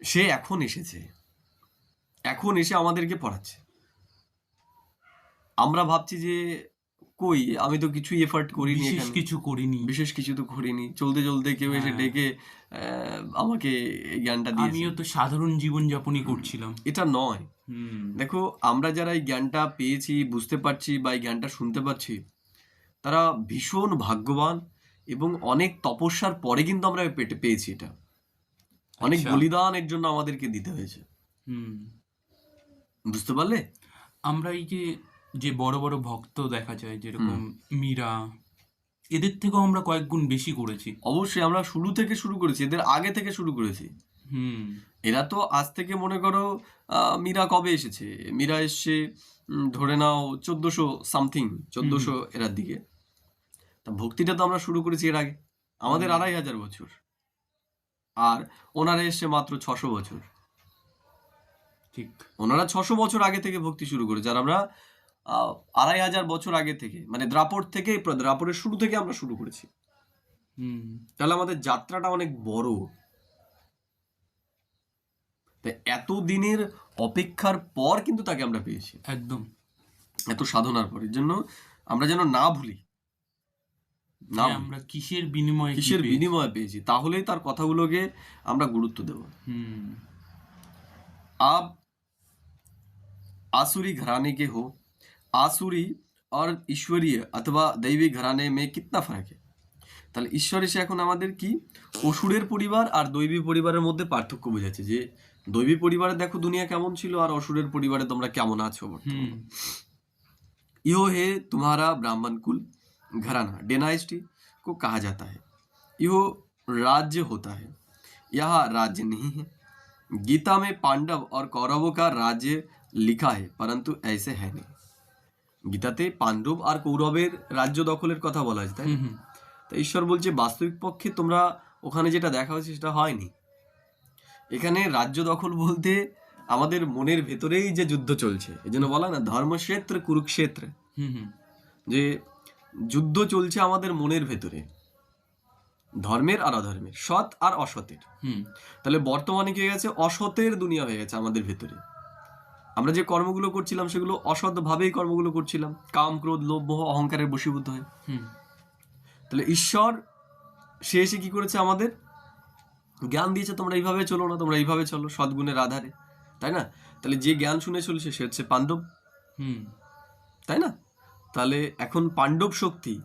সে এখন এসেছে, এখন এসে আমাদেরকে পড়াচ্ছে। আমরা ভাবছি যে কই, আমি তো কিছুই এফার্ট করিনি, বিশেষ এখানে কিছু করিনি, বিশেষ কিছু তো করিনি, চলতে চলতে কেউ এসে হ্যাঁ। ডেকে আমাকে এই জ্ঞানটা দিয়েছে। আমিও তো সাধারণ জীবনযাপনই করছিলাম। এটা নয়। হুম দেখো আমরা যারা এই জ্ঞানটা পেয়েছি, বুঝতে পারছি বা এই জ্ঞানটা শুনতে পারছি, তারা ভীষণ ভাগ্যবান এবং অনেক তপস্যার পরে কিন্তু আমরা পেয়েছি এটা। অনেক আচ্ছা। বলিদান এর জন্য আমাদেরকে দিতে হয়েছে, হুম বুঝতে পারলে? আমরা এই যে যে বড় বড় ভক্ত দেখা যায় যেরকম মীরা, এদের থেকেও আমরা কয়েক গুণ বেশি করেছি। অবশ্যই আমরা শুরু থেকে শুরু করেছি, এদের আগে থেকে শুরু করেছি। হুম এরা তো আজ থেকে মনে করো মীরা কবে এসেছে? মীরা এসছে ধরে নাও 1400 সামথিং, 1400 এরার দিকে। তা ভক্তিটা তো আমরা শুরু করেছি এর আগে, আমাদের 2500 বছর, আর ওনারা এসছে মাত্র 600 বছর। ঠিক ওনারা 600 বছর আগে থেকে ভক্তি শুরু করেছে, আর আমরা 2500 বছর আগে থেকে, মানে দ্রাপরের শুরু থেকে আমরা শুরু করেছি। হুম তাহলে আমাদের যাত্রাটা অনেক বড়। তাই এত দিনের অপেক্ষার পর কিন্তু তাকে আমরা পেয়েছি, একদম এত সাধনার পর। এর জন্য আমরা যেন না ভুলি, না যে আমরা কিসের বিনিময়ে কি কিসের পেয়েছি। বিনিময়ে পেয়েছি, তাহলেই তার কথাগুলোকে আমরা গুরুত্ব দেব। হুম आप आसुरी घराने के हो, आसुरी और ईश्वरीय अथवा दैवी घराने में कितना फर्क है? তাহলে ঈশ্বর এসে এখন আমাদের কি অসুরের পরিবার আর দৈবী পরিবারের মধ্যে পার্থক্য বোঝাচ্ছে, যে দৈবী পরিবারে দেখো দুনিয়া কেমন ছিল, আর অসুরের পরিবারে তোমরা কেমন আছো বর্তমানে। হুম यो है तुम्हारा ब्राह्मण कुल घराना, डेनाइस्टी को कहा जाता है। यो राज्य होता है, यहाँ राज्य नहीं है। गीता में पांडव और कौरवों का राज्य लिखा है, परंतु ऐसे है नहीं। গীতাতে পাণ্ডব আর কৌরবের রাজ্য দখলের কথা বলা হয়েছে, তাই না? হুম তো ঈশ্বর বলছে বাস্তবিক পক্ষে তোমরা ওখানে যেটা দেখা হয়েছে সেটা হয়নি। এখানে রাজ্য দখল বলতে আমাদের মনের ভেতরেই যে যুদ্ধ চলছে, এই জন্য বলা না ধর্মক্ষেত্র কুরুক্ষেত্র, হুম হুম যে যুদ্ধ চলছে আমাদের মনের ভেতরে, ধর্মের আর অধর্মের, সৎ আর অসতের। হুম তাহলে বর্তমানে কি হয়ে গেছে? অসতের দুনিয়া হয়ে গেছে আমাদের ভেতরে। আমরা যে কর্মগুলো করছিলাম সেগুলো অসৎ ভাবেই কর্মগুলো করছিলাম, কাম ক্রোধ লোভ মোহ অহংকারের বশীভূত হয়ে। হুম তাহলে ঈশ্বর সে এসে কি করেছে? আমাদের জ্ঞান দিয়েছে, তোমরা এইভাবে চলো না, তোমরা এইভাবে চলো সদ্গুণের আধারে, তাই না? তাহলে যে জ্ঞান শুনে চলছে সে হচ্ছে পাণ্ডব, হুম তাই না? তাহলে এখন পাণ্ডব শক্তি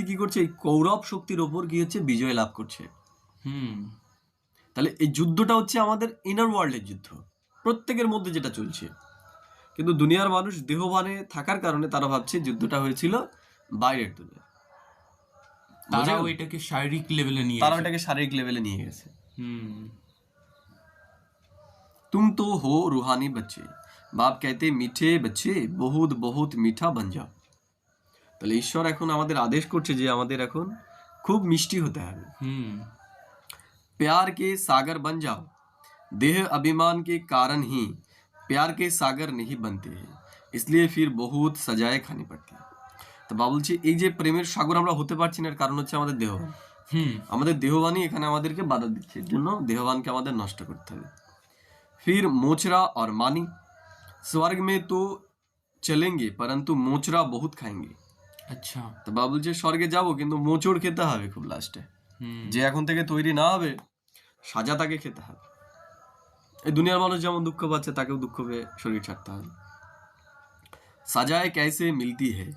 কি করছে? এই কৌরব শক্তির ওপর কি হচ্ছে? বিজয় লাভ করছে। হুম তাহলে এই যুদ্ধটা হচ্ছে আমাদের ইনার ওয়ার্ল্ডের যুদ্ধ, প্রত্যেকের মধ্যে যেটা চলছে। কিন্তু দুনিয়ার মানুষ দেহবানে থাকার কারণে তারা ভাবছে যুদ্ধটা হয়েছিল বাইরের দুনিয়া, তারাও এটাকে শারীরিক লেভেলে নিয়ে তারা এসে- এটাকে শারীরিক লেভেলে নিয়ে গেছে। হুম तुम तो हो रूहानी बच्चे, बाप कहते मीठे बच्चे बहुत बहुत मीठा बन जाओ। তাহলে ঈশ্বর এখন আমাদের আদেশ করছে যে আমাদের এখন খুব মিষ্টি হতে হবে। হুম प्यार के सागर बन जाओ, देह अभिमान के कारण ही प्यार के सागर नहीं बनते हैं, इसलिए फिर बहुत सजाएं खानी पड़ती है। তো বাবা বলছে এই যে প্রেমের সাগর আমরা হতে পারছি না, এর কারণ হচ্ছে আমাদের দেহবান। হুম আমাদের দেহবানই এখানে আমাদেরকে বাধা দিচ্ছে, এর জন্য দেহবানকে আমাদের নষ্ট করতে হবে। फिर मोचरा और मानी, स्वर्ग में तो चलेंगे परंतु मोचरा बहुत खाएंगे। আচ্ছা তো বাবা বলছে স্বর্গে যাবো কিন্তু মোচড় খেতে হবে খুব লাস্টে। হুম যে এখন থেকে তৈরি না হবে, সাজা তাকে খেতে হবে। এই দুনিয়ার মানুষ যেমন দুঃখ পাচ্ছে, তাকেও দুঃখ পেয়ে শরীর ছাড়তে হবে। সাজায় कैसे मिलती है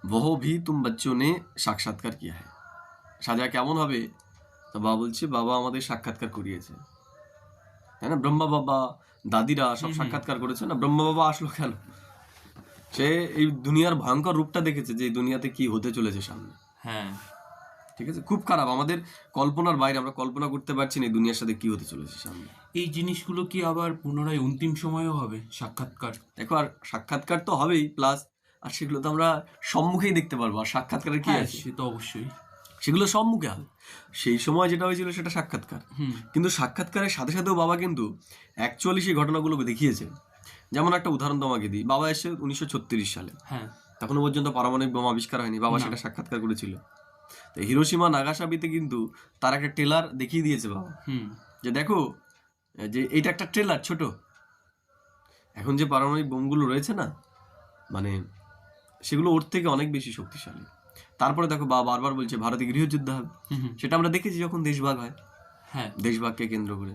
वह भी तुम बच्चों ने সাক্ষাৎকার किया है। সাজা কেমন হবে? তো বাবা বলছে বাবা আমাদের সাক্ষাৎকার করিয়েছে, তাই না? ব্রহ্মা বাবা, দাদিরা সব সাক্ষাৎকার করেছে না। ব্রহ্মা বাবা আসলো কেন? সে এই দুনিয়ার ভয়ঙ্কর রূপটা দেখেছে যে এই দুনিয়াতে কি হতে চলেছে সামনে। হ্যাঁ ঠিক আছে, খুব খারাপ, আমাদের কল্পনার বাইরে, আমরা কল্পনা করতে পারছি না এই দুনিয়ার সাথে কি হতে চলেছে সামনে। এই জিনিসগুলো কি আবার পুনরায় অন্তিম সময়েও হবে সাক্ষাৎকার? দেখো, আর সাক্ষাৎকার তো হবেই, প্লাস আর সেগুলো তো আমরা সম্মুখেই দেখতে পারবো। আর সাক্ষাৎকারের কি হ্যাঁ আছে? সে তো অবশ্যই। সেগুলো সম্মুখে হবে। সেই সময় যেটা হয়েছিল সেটা সাক্ষাৎকার, হুম কিন্তু সাক্ষাৎকারের সাথে সাথেও বাবা কিন্তু অ্যাকচুয়ালি সেই ঘটনাগুলোকে দেখিয়েছে। যেমন একটা উদাহরণ তোমাকে দিই, বাবা এসে 1936 সালে, হ্যাঁ তখনও পর্যন্ত পারমাণবিক বোমা আবিষ্কার হয়নি, বাবা না। সেটা সাক্ষাৎকার করেছিল। তো হিরোশিমা নাগাসাকিতে কিন্তু তার একটা ট্রেলার দেখিয়ে দিয়েছে বাবা, হুম যে দেখো যে এইটা একটা ট্রেলার ছোট, এখন যে পারমাণবিক বোমগুলো রয়েছে না, মানে সেগুলো ওর থেকে অনেক বেশি শক্তিশালী। তারপরে দেখো বাবা বারবার বলছে ভারতে গৃহযুদ্ধ হবে, হুম সেটা আমরা দেখেছি যখন দেশভাগ হয়, হ্যাঁ দেশভাগকে কেন্দ্র করে।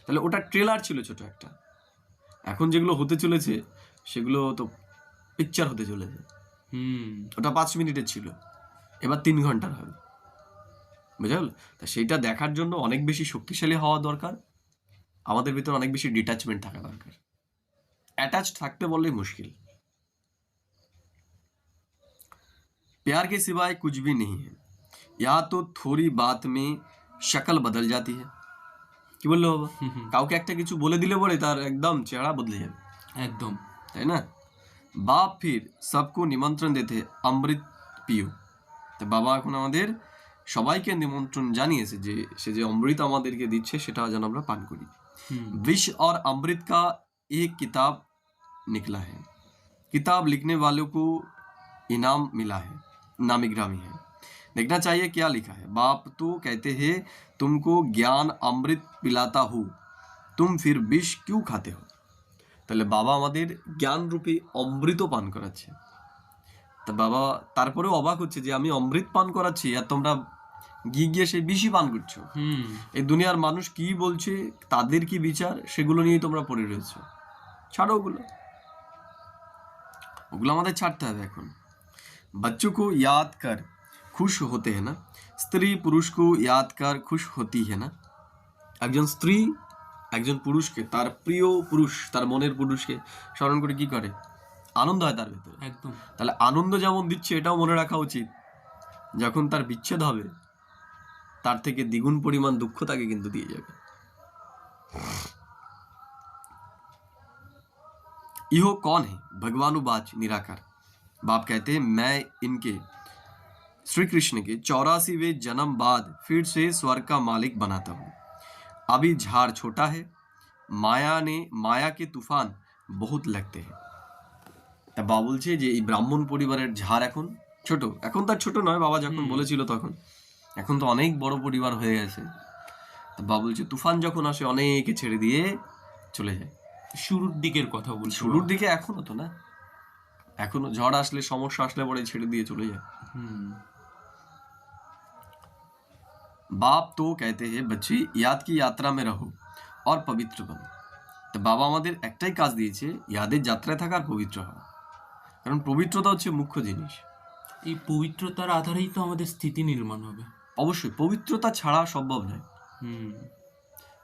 তাহলে ওটা ট্রেলার ছিল ছোট একটা, এখন যেগুলো হতে চলেছে সেগুলো তো পিকচার হতে চলেছে। হুম ওটা 5 মিনিটের ছিল, এবার 3 ঘন্টার হবে, বুঝা গেল? তা সেইটা দেখার জন্য অনেক বেশি শক্তিশালী হওয়া দরকার, আমাদের ভিতর অনেক বেশি ডিট্যাচমেন্ট থাকা দরকার। অ্যাটাচড থাকতে বললেই মুশকিল। प्यार के सिवाय कुछ भी नहीं है, या तो थोड़ी बात में शक्ल बदल जाती है। কি বললো বাবা? কাউকে একটা কিছু বলে দিলে পরে তার একদম চেহারা বদলে যাবে, একদম। তাই না? বাপ ফির সবকো নিমন্ত্রণ দিতে অমৃত পিও। তো বাবা এখন আমাদের সবাইকে নিমন্ত্রণ জানিয়েছে যে সে যে অমৃত আমাদেরকে দিচ্ছে সেটা যেন আমরা পান করি। হুম विष और अमृत का एक किताब निकला है, किताब लिखने वालों को इनाम मिला है, नामी ग्रामी है, देखना चाहिए क्या लिखा है। बाप तो कहते हैं तुमको ज्ञान अमृत पिलाता हूँ, तुम फिर विष क्यों खाते हो। তাহলে বাবা আমাদের জ্ঞান রূপী অমৃত পান করাচ্ছে। তা বাবা তারপরেও অবাক হচ্ছে যে আমি অমৃত পান করাচ্ছি আর তোমরা গিয়ে গিয়ে সেই বিষই পান করছো। হুম এই দুনিয়ার মানুষ কি বলছে, তাদের কি বিচার, সেগুলো নিয়েই তোমরা পড়ে রয়েছো। ছাড়ো ওগুলো, ওগুলো আমাদের ছাড়তে হবে এখন। बच्चों को याद कर खुश होते हैं ना, স্ত্রী পুরুষ को याद कर खुश होती है ना। একজন স্ত্রী একজন পুরুষকে, তার প্রিয় পুরুষ, তার মনের পুরুষকে স্মরণ করে কি করে? আনন্দ হয় তার ভেতরে। একদম। তাহলে আনন্দ যেমন দিচ্ছে এটাও মনে রাখা উচিত, যখন তার বিচ্ছেদ হবে তার থেকে দ্বিগুণ পরিমাণ দুঃখ তাকে কিন্তু দিয়ে যাবে। इहो कौन है भगवानुवाच निराकार। बाप कहते हैं मैं इनके श्री कृष्ण के 84वें जन्म बाद फिर से स्वर्ग का मालिक बनाता हूँ। अभी झाड़ छोटा है, माया के तूफान बहुत लगते हैं। তা বাবা বলছে যে এই ব্রাহ্মণ পরিবারের ঝাড় এখন ছোট, এখন তার ছোট নয়, বাবা যখন বলেছিল তখন, এখন তো অনেক বড় পরিবার হয়ে গেছে। তা বাবা বলছে তুফান যখন আসে অনেকে ছেড়ে দিয়ে চলে যায়। শুরুর দিকের কথা বলছি। শুরুর দিকে এখনো তো না, এখনো ঝড় আসলে, সমস্যা আসলে পরে ছেড়ে দিয়ে চলে যায়। बाप तो कहते हैं बच्चे याद की यात्रा में रहो और पवित्र बनो। তো বাবা আমাদের একটাই কাজ দিয়েছে, ইয়াদের যাত্রায় থাকা আর পবিত্র হওয়া, কারণ পবিত্রতা হচ্ছে মুখ্য জিনিস। এই পবিত্রতার আধারেই তো আমাদের স্থিতি নির্মাণ হবে। অবশ্যই পবিত্রতা ছাড়া সম্ভব নয়, হুম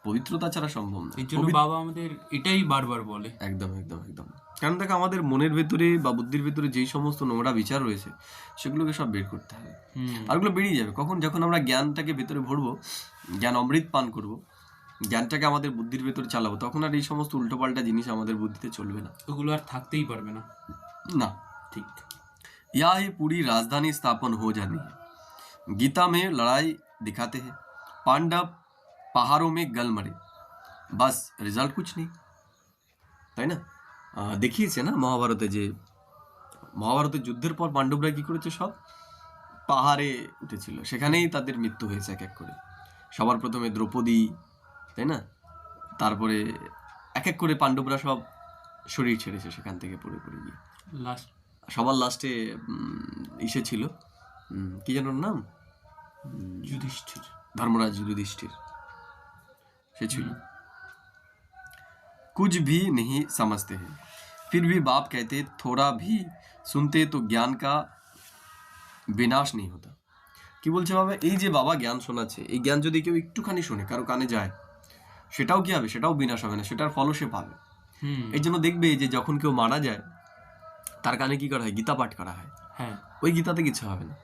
পবিত্রতা ছাড়া সম্ভব নয়। এই জন্য বাবা আমাদের এটাই বারবার বলে। একদম একদম একদম, কারণ দেখো আমাদের মনের ভেতরে বা বুদ্ধির ভেতরে যেই সমস্ত নোংরা বিচার রয়েছে সেগুলোকে সব বের করতে হবে, আর ওগুলো বেরিয়ে যাবে কখন? যখন আমরা জ্ঞানটাকে ভেতরে ভরবো, জ্ঞান অমৃত পান করব, জ্ঞানটাকে আমাদের বুদ্ধির ভেতরে চালাবো, তখন আর এই সমস্ত উল্টোপাল্টা জিনিস আমাদের বুদ্ধিতে চলবে না, ওগুলো আর থাকতেই পারবে না। না। ঠিক। या ही पूरी राजधानी स्थापन हो जानी है। गीता में लड़ाई दिखाते हैं, पांडव पहाड़ों में गल मरे, बस रिजल्ट कुछ नहीं, তাই না? দেখিয়েছে না মহাভারতে যে মহাভারতের যুদ্ধের পর পাণ্ডবরা কি করেছে, সব পাহাড়ে উঠেছিল, সেখানেই তাদের মৃত্যু হয়েছে এক এক করে। সবার প্রথমে দ্রৌপদী, তাই না, তারপরে এক এক করে পাণ্ডবরা সব শরীর ছেড়েছে সেখান থেকে পড়ে পড়ে গিয়ে। লাস্ট সবার লাস্টে ইসে ছিল, কি যেন ওর নাম, যুধিষ্ঠির। ধর্মরাজ যুধিষ্ঠির সে ছিল। कुछ भी नहीं समझते हैं, फिर भी बाप कहते थोड़ा भी सुनते तो ज्ञान का বিনাশ নেই হতা। কি বলছে বাবা, এই যে বাবা জ্ঞান শোনাচ্ছে, এই জ্ঞান যদি কেউ একটুখানি শোনে, কারো কানে যায়, সেটাও কি হবে, সেটাও বিনাশ হবে না, সেটার ফলও সে পাবে। এই জন্য দেখবে যে যখন কেউ মারা যায় তার কানে কি করা হয়, গীতা পাঠ করা হয়। হ্যাঁ, ওই গীতাতে কিছু হবে না,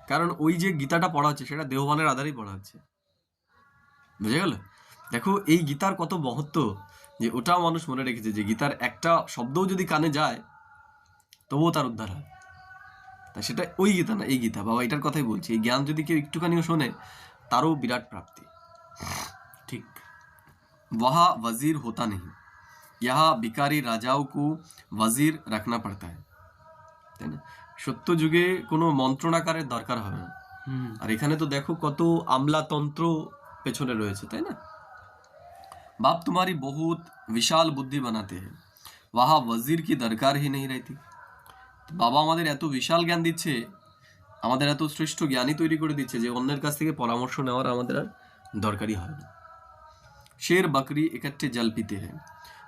কারণ ওই যে গীতাটা পড়া হচ্ছে সেটা দেহবানের আধারেই পড়া হচ্ছে। বুঝে গেল? দেখো এই গীতার কত মহত্ব, যে ওটাও মানুষ মনে রেখেছে যে গীতার একটা শব্দও যদি কানে যায় তবুও তার উদ্ধার হয়। তা সেটা ওই গীতা না, এই গীতা। বাবা এটার কথাই বলছি, এই জ্ঞান যদি কেউ একটুখানিও শোনে তারও বিরাট প্রাপ্তি। ঠিক। वहाँ वजीर होता नहीं, यहाँ भिखारी राजाओं को वजीर रखना पड़ता है, তাই না? সত্য যুগে কোনো মন্ত্রণাকারের দরকার হবে না। আর এখানে তো দেখো কত আমলাতন্ত্র পেছনে রয়েছে, তাই না? बाप तुम्हारी बहुत विशाल बुद्धि बनाते हैं, वहाँ वजीर की दरकार ही नहीं रहती। তো বাবা আমাদের এত বিশাল জ্ঞান দিচ্ছে, আমাদের এত শ্রেষ্ঠ জ্ঞানী তৈরি করে দিচ্ছে যে অন্যের কাছ থেকে পরামর্শ নেওয়ার আমাদের আর দরকারই হয় না। शेर बकरी इकट्ठे जल पीते हैं,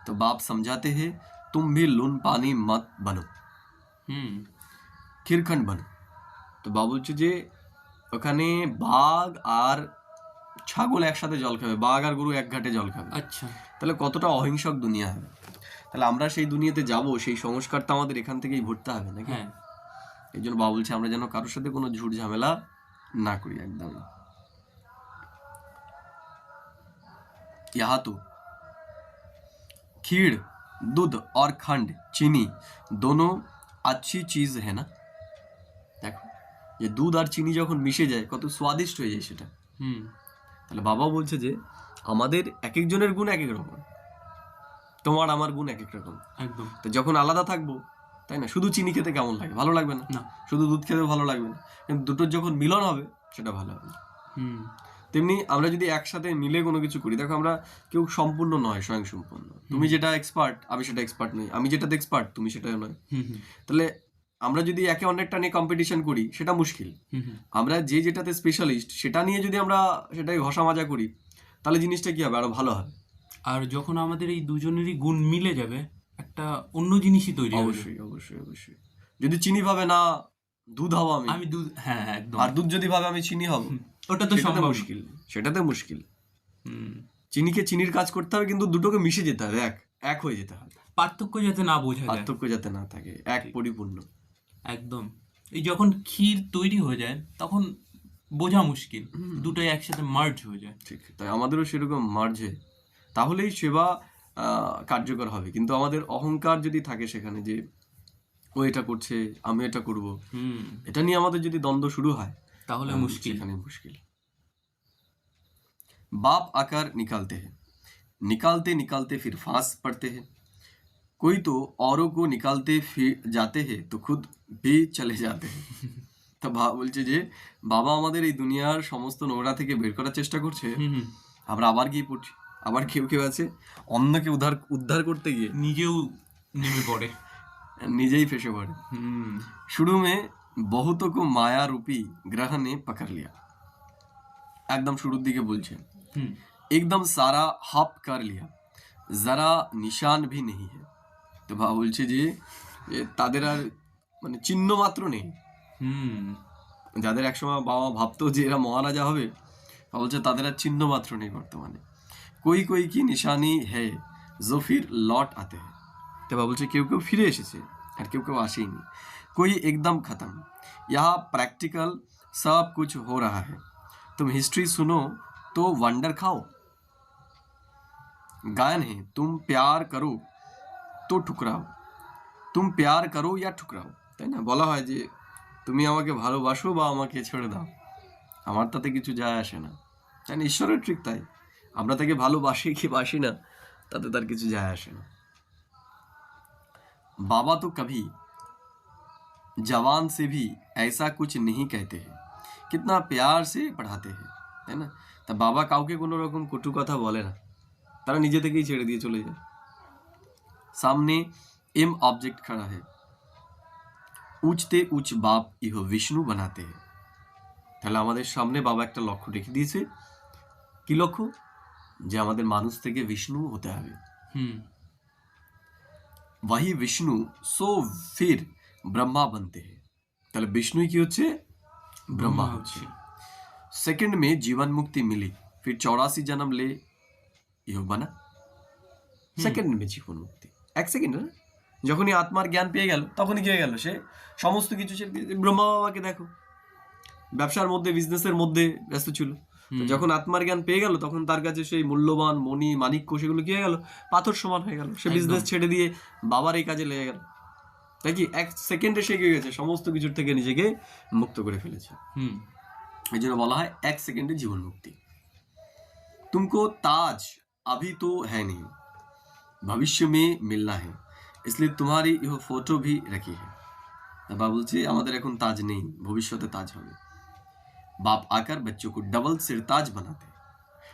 तो बाप समझाते हैं तुम भी लून पानी मत बनो, খিরখণ্ড बनो। তো বাবা বলছে যে ওখানে বাঘ আর ছাগল একসাথে জল খাবে, বাঘ আর গরু এক ঘাটে জল খাবে। আচ্ছা, তাহলে কতটা অহিংসক দুনিয়া হবে। তাহলে আমরা সেই দুনিয়াতে যাব, সেই সংস্কারটা আমাদের এখান থেকেই ভরতে হবে নাকি? হ্যাঁ। এই জন্য বাবা বলছে আমরা যেন কারোর সাথে কোনো ঝুট ঝামেলা না করি একদম। यहाँ तो खीर, दूध और खंड, चीनी दोनों अच्छी चीज है ना। দেখো যে দুধ আর চিনি যখন মিশে যায় কত স্বাদিষ্ট হয়ে যায় সেটা। তাহলে বাবা বলছে যে আমাদের এক একজনের গুণ এক এক রকম, তোমার আমার গুণ এক এক রকম। একদম। তো যখন আলাদা থাকবো, তাই না, শুধু চিনি খেতে কেমন লাগে, ভালো লাগবে না। শুধু দুধ খেতে ভালো লাগবে না, কিন্তু দুটোর যখন মিলন হবে সেটা ভালো হবে। তেমনি আমরা যদি একসাথে মিলে কোনো কিছু করি, দেখো আমরা কেউ সম্পূর্ণ নয়, স্বয়ং সম্পূর্ণ। তুমি যেটা এক্সপার্ট আমি সেটা এক্সপার্ট নই, আমি যেটাতে এক্সপার্ট তুমি সেটা নয়। তাহলে আমরা যদি একে অন্যেরটা নিয়ে কম্পিটিশন করি সেটা মুশকিল। আমরা যে যেটাতে স্পেশালিস্ট সেটা নিয়ে যদি আমরা সেটাকে ঘষা মাজা করি তাহলে জিনিসটা কি হবে, আরো ভালো হবে। আর যখন আমাদের এই দুজনেরই গুণ মিলে যাবে একটা অন্য জিনিসই তৈরি হবে। অবশ্যই অবশ্যই অবশ্যই। যদি চিনি ভাবে না দুধ হবো আমি দুধ, হ্যাঁ একদম। আর দুধ যদি ভাবে আমি চিনি হব, ওটা তো সম্ভব মুশকিল, সেটাতে মুশকিল। চিনিকে চিনির কাজ করতে হবে, কিন্তু দুটোকে মিশে যেতে হবে, এক হয়ে যেতে হবে। পার্থক্য যাতে না বোঝা যায়, পার্থক্য যাতে না থাকে, এক পরিপূর্ণ। একদম। এই যখন ক্ষীর তৈরি হয়ে যায় তখন বোঝা মুশকিল, দুটোই একসাথে মার্জ হয়ে যায়। ঠিক তাই আমাদেরও সেরকম মার্জে, তাহলেই সেবা কার্যকর হবে। কিন্তু আমাদের অহংকার যদি থাকে সেখানে, যে ও এটা করছে আমি এটা করব, এটা নিয়ে আমাদের যদি দ্বন্দ্ব শুরু হয় তাহলে মুশকিল, এখানে মুশকিল। बाप आकर निकालते हैं, निकालते निकालते फिर फांस पड़ते हैं, कोई तो औरों को निकालते फिर जाते हैं तो खुद भी चले जाते हैं। তো বলছে যে বাবা আমাদের এই দুনিয়ার সমস্ত নোংরা থেকে বের করার চেষ্টা করছে, আমরা আবার গিয়ে পড়ছি। আবার কেউ কেউ আছে অন্যকে উদ্ধার করতে গিয়ে নিজেও নেমে পড়ে, নিজেই ফেসে পড়ে। शुरू में बहुतों को माया रूपी ग्रह ने पकड़ लिया, একদম শুরুর দিকে বলছে एकदम सारा हाप कर लिया, जरा निशान भी नहीं है। তো বাবা বলছে যে তাদের আর মানে চিহ্ন মাত্র নেই। যাদের একসময় বাবা ভাবতো যে এরা মহারাজা হবে, বলছে তাদের আর চিহ্ন মাত্র নেই বর্তমানে। कोई कोई की निशानी है जो फिर लौट आते हैं। তো বাবা বলছে কেউ কেউ ফিরে এসেছে আর কেউ কেউ আসেইনি। कोई एकदम खत्म, यहाँ प्रैक्टिकल सब कुछ हो रहा है, तुम हिस्ट्री सुनो तो वंडर खाओ। गायन है तुम प्यार करो तो ठुकराओ, तुम प्यार करो या ठुकराओ, তাই না? বলা হয় যে তুমি আমাকে ভালোবাসো বা আমাকে ছেড়ে দাও, আমার তাতে কিছু যায় আসে না। তাই না? ঈশ্বরের ট্রিক তাই, আমরা তাকে ভালোবাসি কি বাসি না তাতে তার কিছু যায় আসে না। বাবা তো কভি जवान से भी ऐसा कुछ नहीं कहते हैं, कितना प्यार से पढ़ाते हैं, তাই না? তা বাবা কাউকে কোনো রকম কটু কথা বলে না, তারা নিজে থেকেই ছেড়ে দিয়ে চলে যায়। सामने एम ऑब्जेक्ट खड़ा है, উঁচতে উঁচ বাপ ইহ বিষ্ণু বানাতে हैं। তাহলে আমাদের সামনে বাবা একটা লক্ষ্য রেখে দিয়েছে। কি লক্ষ্য? যে আমাদের মানুষ থেকে বিষ্ণু হতে হবে। হুম वही विष्णु सो फिर ब्रह्मा बनते हैं। তাহলে বিষ্ণুই কি হচ্ছে? ব্রহ্মা হচ্ছে। सेकंड में जीवन मुक्ति मिली, फिर 84 जन्म ले ইহ বানা। সেকেন্ড মে জীবন মুক্তি, এক সেকেন্ড না, যখনই আত্মার জ্ঞান পেয়ে গেল তখনই কি হয়ে গেল? সে সমস্ত কিছু ছেড়ে দিয়ে ব্রহ্মা বাবাকে দেখো, ব্যবসার মধ্যে বিজনেসের মধ্যে ব্যস্ত ছিল, তো যখন আত্মার জ্ঞান পেয়ে গেল তখন তার কাছে সেই মূল্যবান মণি মাণিক্য সেগুলো কি হয়ে গেল? পাথর সমান হয়ে গেল। সে বিজনেস ছেড়ে দিয়ে বাবার এই কাজে লেগে গেল। তাই কি এক সেকেন্ডে সে কি হয়ে গেছে? সমস্ত কিছুর থেকে নিজেকে মুক্ত করে ফেলেছে। এই জন্য বলা হয় এক সেকেন্ডে জীবন মুক্তি। तुमको ताज अभी तो है नहीं, भविष्य में मिलना है, इसलिए तुम्हारी यह फोटो भी रखी है। বাবা বলছে আমাদের এখন তাজ নেই, ভবিষ্যতে তাজ হবে। বাপ আকার बच्चों को डबल सिर ताज बनाते हैं।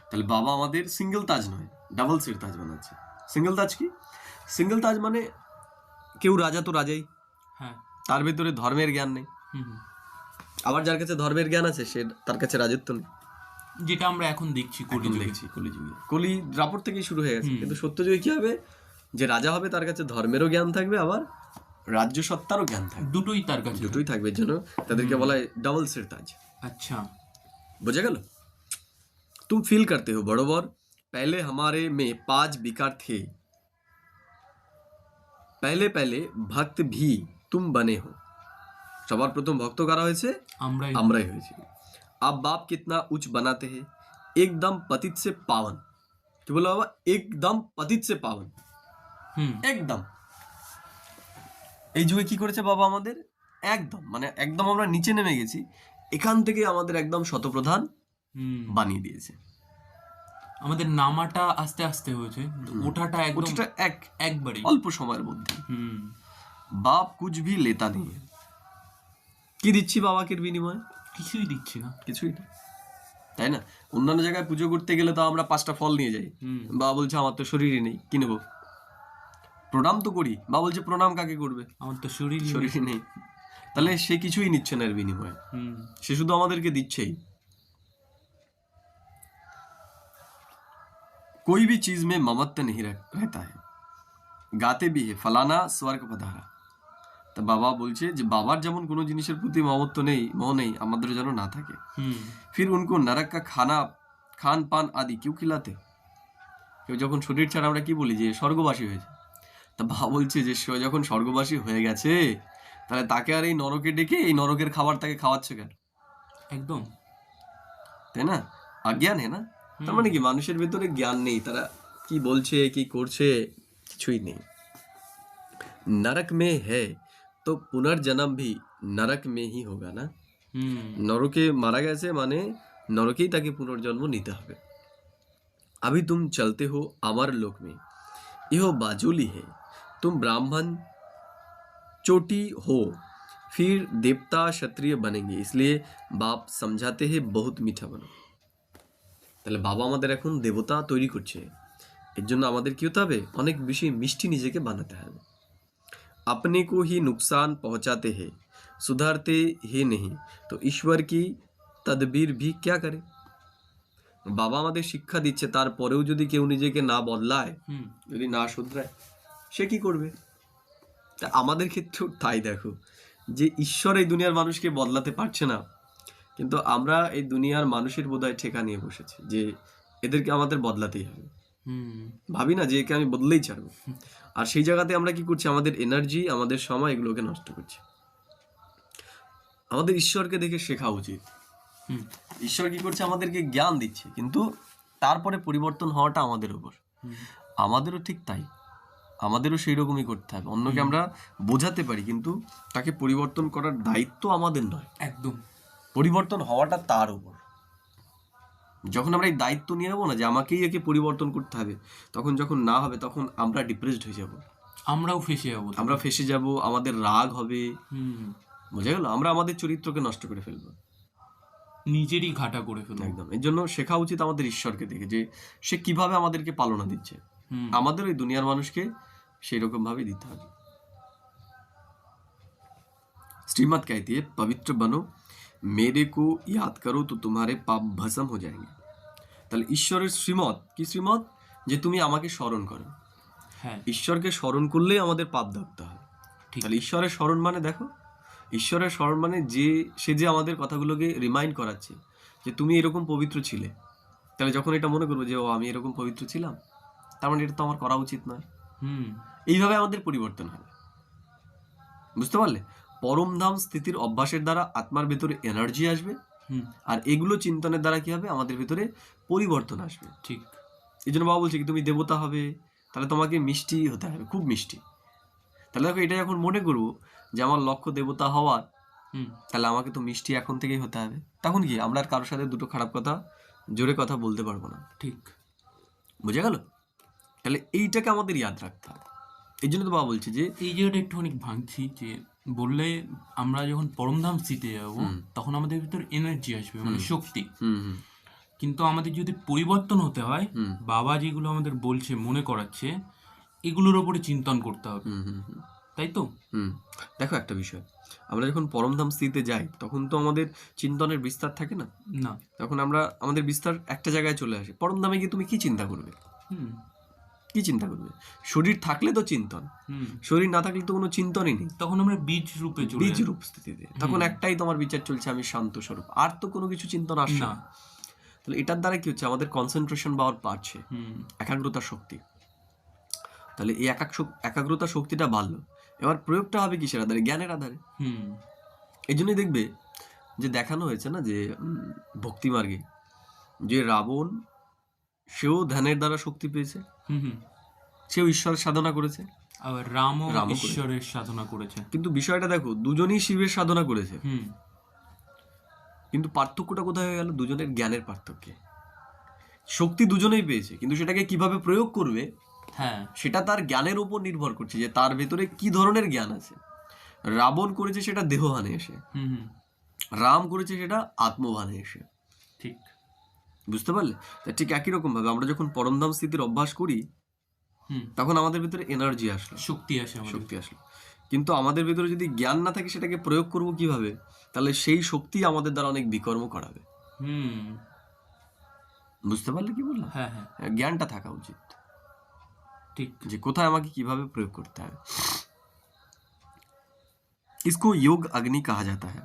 তাহলে বাবা আমাদের সিঙ্গেল তাজ নয়, ডাবল সির তাজ বানাচ্ছে। সিঙ্গেল তাজ কি? সিঙ্গেল তাজ মানে কেউ রাজা তো রাজাই, হ্যাঁ তার ভেতরে ধর্মের জ্ঞান নেই। আবার যার কাছে ধর্মের জ্ঞান আছে সে তার কাছে রাজত্ব নেই। যেটা আমরা এখন দেখছি এখন দেখছি কলিযুগে, কলি রাপট থেকেই শুরু হয়ে গেছে। কিন্তু সত্যযুগে কি হবে? যে রাজা হবে তার কাছে ধর্মেরও জ্ঞান থাকবে, আবার রাজ্য সত্তারও জ্ঞান থাকবে, দুটোই তার কাছে। দুটোই থাকবে। এর জন্য তাদেরকে বলা হয় डबल सिर ताज। আচ্ছা बुझे गल? तुम फील करते हो बड़ोबर, पहले हमारे में 5 विकार थे, पहले पहले भक्त भी तुम बने हो। সবার প্রথম ভক্ত কারা হয়েছে? আমরাই হয়েছি। अब बाप कितना उच्च बनाते हैं, एकदम पतित से पावन। কি বলো বাবা? एकदम पतित से पावन, একদম। এই যুগে কি করেছে বাবা আমাদের? একদম মানে একদম আমরা নিচে নেমে গেছি, এখান থেকে আমাদের একদম শতপ্রধান বানিয়ে দিয়েছে। আমাদের নামাটা আস্তে আস্তে হয়েছে, ওঠাটা একদম ওটা একবারে অল্প সময়ের মধ্যে। বাপ কুছ ভি লেতা নেই। কি দিচ্ছি বাবাকে বিনিময়ে? কিছুই দিচ্ছি না, কিছুই না, তাই না? অন্যান্য জায়গায় পুজো করতে গেলে তো আমরা 5টা ফল নিয়ে যাই, বাবা বলছে আমার তো শরীরই নেই, কি নেবো? প্রণাম তো করি, বাবা বলছে প্রণাম কাকে করবে? আমার তো শরীরই নেই। তাহলে সে কিছুই নিচ্ছে না এর বিনিময়ে, সে শুধু আমাদেরকে দিচ্ছেই। कोई भी चीज में ममत्व नहीं रहता है, गाते भी है फलाना स्वर्ग पधारा। তা বাবা বলছে যে বাবার যেমন কোনো জিনিসের প্রতি মমত্ব নেই, মোহ নেই, আমাদের যেন না থাকে। फिर उनको नरक का खाना खान पान आदि क्यों खिलाते? কেউ যখন শরীর ছাড়া আমরা কি বলি? যে স্বর্গবাসী হয়েছে। তা বাবা বলছে যে সে যখন স্বর্গবাসী হয়ে গেছে তাহলে তাকে আর এই নরকে ডেকে এই নরকের খাবার তাকে খাওয়াচ্ছে কেন? একদম তাই না? অজ্ঞান है না? তার মানে কি মানুষের ভেতরে জ্ঞান নেই, তারা কি বলছে কি করছে কিছুই নেই। नरक में है तो पुनर्जन्म भी नरक में ही होगा ना। নরকে মারা গেছে মানে নরকেই তাকে পুনর্জন্ম নিতে হবে। अभी तुम चलते हो अमर लोक में, यह बाजुली है, तुम ब्राह्मण चोटी हो, फिर देवता क्षत्रिय बनेंगे, इसलिए बाप समझाते हैं बहुत मीठा बनो। তাহলে বাবা আমাদের এখন দেবতা তৈরি করছে, এর জন্য আমাদের কি হতে হবে? অনেক বেশি মিষ্টি নিজেকে বানাতে হবে। अपने को ही नुकसान पहुंचाते हैं, सुधारते ही नहीं, तो ईश्वर की तदबीर भी क्या करे। বাবা আমাদের শিক্ষা দিচ্ছে, তারপরেও যদি কেউ নিজেকে না বদলায়, যদি না শুধরায়, সে কি করবে? তা আমাদের ক্ষেত্রেও তাই দেখো, যে ঈশ্বর এই দুনিয়ার মানুষকে বদলাতে পারছে না, কিন্তু আমরা এই দুনিয়ার মানুষের বোধহয় ঠেকা নিয়ে বসেছি যে এদেরকে আমাদের বদলাতেই হবে। ভাবি না যে একে আমি বদলেই ছাড়বো, আর সেই জায়গাতে আমরা কি করছি? আমাদের এনার্জি, আমাদের সময় এগুলোকে নষ্ট করছি। আমাদের ঈশ্বরকে দেখে শেখা উচিত। ঈশ্বর কি করছে? আমাদেরকে জ্ঞান দিচ্ছে, কিন্তু তারপরে পরিবর্তন হওয়াটা আমাদের উপর। আমাদেরও ঠিক তাই, আমাদেরও সেই রকমই করতে হবে। অন্যকে আমরা বোঝাতে পারি, কিন্তু তাকে পরিবর্তন করার দায়িত্ব আমাদের নয়, একদম পরিবর্তন হওয়াটা তার উপর। যখন আমরা এই দায়িত্ব নিয়ে নেবো না যে আমাকেই একে পরিবর্তন করতে হবে, তখন যখন না হবে তখন আমরা ডিপ্রেসড হয়ে যাব, আমরাও ফেসে যাব, আমরা ফেসে যাব, আমাদের রাগ হবে, বোঝা গেল? আমরা আমাদের চরিত্রকে নষ্ট করে ফেলবো নিজেরই ঘাটা করে ফেলবো। একদম। এর জন্য শেখা উচিত আমাদের ঈশ্বরকে দেখে, যে সে কিভাবে আমাদেরকে পালনা দিচ্ছে, আমাদের ওই দুনিয়ার মানুষকে সেই রকম ভাবে দিতে হবে। श्रीमत कहती है पवित्र बनो, मेरे को याद करो तो तुम्हारे पाप भस्म हो जाएंगे। তাহলে ঈশ্বরের শ্রীমত কি? শ্রীমত যে তুমি আমাকে স্মরণ করো। হ্যাঁ, ঈশ্বরকে স্মরণ করলেই আমাদের পাপ ধরতে হয়। ঠিক। তাহলে ঈশ্বরের স্মরণ মানে দেখো, ঈশ্বরের স্মরণ মানে যে সে যে আমাদের কথাগুলোকে রিমাইন্ড করাচ্ছে যে তুমি এরকম পবিত্র ছিলে। তাহলে যখন এটা মনে করবো যে ও আমি এরকম পবিত্র ছিলাম, তার মানে এটা তো আমার করা উচিত নয়। এইভাবে আমাদের পরিবর্তন হবে। বুঝতে পারলে? পরমধাম স্থিতির অভ্যাসের দ্বারা আত্মার ভেতরে এনার্জি আসবে, আর এগুলো চিন্তনের দ্বারা কি হবে? আমাদের ভেতরে পরিবর্তন আসবে। ঠিক। এই জন্য বাবা বলছে কি তুমি দেবতা হবে, তাহলে তোমাকে মিষ্টি হতে হবে, খুব মিষ্টি। তাহলে দেখো এটা যখন মনে করবো যে আমার লক্ষ্য দেবতা হওয়ার, তাহলে আমাকে তো মিষ্টি এখন থেকেই হতে হবে। তখন কি আমরা আর কারোর সাথে দুটো খারাপ কথা, জোরে কথা বলতে পারবো না। ঠিক। বুঝে গেল? তাহলে এইটাকে আমাদের ইয়াদ রাখতে হবে। এই জন্য তো বাবা বলছে যে এই জায়গাটা একটু অনেক ভাঙছি, যে বললে আমরা যখন পরমধাম স্থিতে যাব তখন আমাদের ভিতর এনার্জি আসবে, মানে শক্তি। কিন্তু আমাদের যদি পরিবর্তন হতে হয়, বাবা যেগুলো আমাদের বলছে, মনে করাচ্ছে, এগুলোর ওপরে চিন্তন করতে হবে, তাই তো? দেখো একটা বিষয়, আমরা যখন পরমধাম স্থিতিতে যাই তখন তো আমাদের চিন্তনের বিস্তার থাকে না। না, তখন আমাদের বিস্তার একটা জায়গায় চলে আসে। পরমধামে গিয়ে তুমি কি চিন্তা করবে? কি চিন্তা করবে? শরীর থাকলে তো চিন্তন, শরীর না থাকলে তো কোনো চিন্তনই নেই। তখন আমরা বীজ রূপে চলে বীজ রূপ স্থিতিতে তখন একটাই তোমার বিচার চলছে, আমি শান্ত স্বরূপ, আর তো কোনো কিছু চিন্তন আসছে না। তাহলে এটার দ্বারা কি হচ্ছে? আমাদের কনসেন্ট্রেশন পাওয়ার বাড়ছে, একাগ্রতা শক্তি। তাহলে এই একাগ্রতা শক্তিটা বাড়লো, এবার প্রয়োগটা হবে কিসের আধারে? জ্ঞানের আধারে। এই জন্যই দেখবে যে দেখানো হয়েছে না যে ভক্তিমার্গে যে রাবণ, সেও ধ্যানের দ্বারা শক্তি পেয়েছে, সেও ঈশ্বরের সাধনা করেছে, আবার রামও ঈশ্বরের সাধনা করেছে। কিন্তু বিষয়টা দেখো, দুজনেই শিবের সাধনা করেছে, কিন্তু পার্থক্যটা কোথায় হয়ে গেল? দুজনের জ্ঞানের পার্থক্যে। শক্তি দুজনেই পেয়েছে, কিন্তু সেটাকে কিভাবে প্রয়োগ করবে সেটা তার জ্ঞানের উপর নির্ভর করছে, যে তার ভেতরে কি ধরনের জ্ঞান আছে। রাবণ করেছে সেটা দেহভানে এসে, রাম করেছে সেটা আত্মভানে এসে। ঠিক। বুঝতে পারলে? ঠিক একই রকম ভাবে আমরা যখন পরমধাম স্থিতির অভ্যাস করি তখন আমাদের ভিতরে এনার্জি আসলো, শক্তি আসলো। কিন্তু আমাদের ভিতরে যদি জ্ঞান না থাকে সেটাকে প্রয়োগ করব কিভাবে? তাহলে সেই শক্তি আমাদের দ্বারা অনেক বিকর্ম করাবে। বুঝতে পারলে কি বললাম? জ্ঞানটা থাকা উচিত, ঠিক, যে কোথায় আমাকে কিভাবে প্রয়োগ করতে হবে। इसको योग अग्नि कहा जाता है,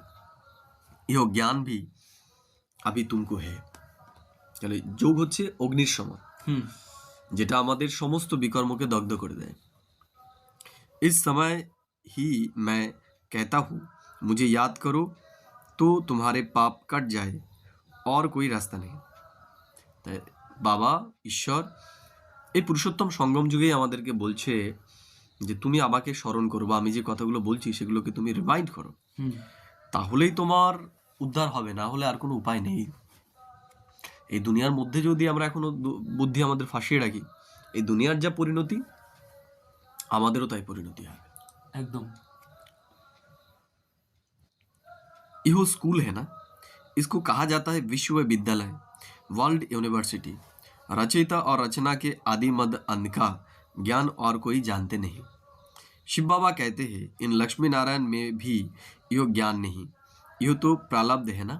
यह ज्ञान भी अभी तुमको है। তাহলে যোগ হচ্ছে অগ্নির সমান, যেটা আমাদের সমস্ত বিকর্মকে দগ্ধ করে দেয়। इस समय ही मैं कहता हूँ मुझे याद करो तो तुम्हारे पाप कट जाए और कोई रास्ता नहीं। তাই বাবা ঈশ্বর এই পুরুষোত্তম সঙ্গম যুগেই আমাদেরকে বলছে যে তুমি আমাকে স্মরণ করো, বা আমি যে কথাগুলো বলছি সেগুলোকে তুমি রিমাইন্ড করো, তাহলেই তোমার উদ্ধার হবে, না হলে আর কোনো উপায় নেই। এই দুনিয়ার মধ্যে যদি আমরা এখনো বুদ্ধি আমাদের ফাঁসিয়ে রাখি, এই দুনিয়ার যা পরিণতি আমাদেরও তাই পরিণতি হবে। একদম। यह स्कूल है ना, इसको कहा जाता है विश्वविद्यालय, वर्ल्ड यूनिवर्सिटी। रचयिता और रचना के आदि मद अंत का ज्ञान और कोई जानते नहीं। शिव बाबा कहते हैं इन लक्ष्मी नारायण में भी यह ज्ञान नहीं, यह तो प्रारब्ध है ना।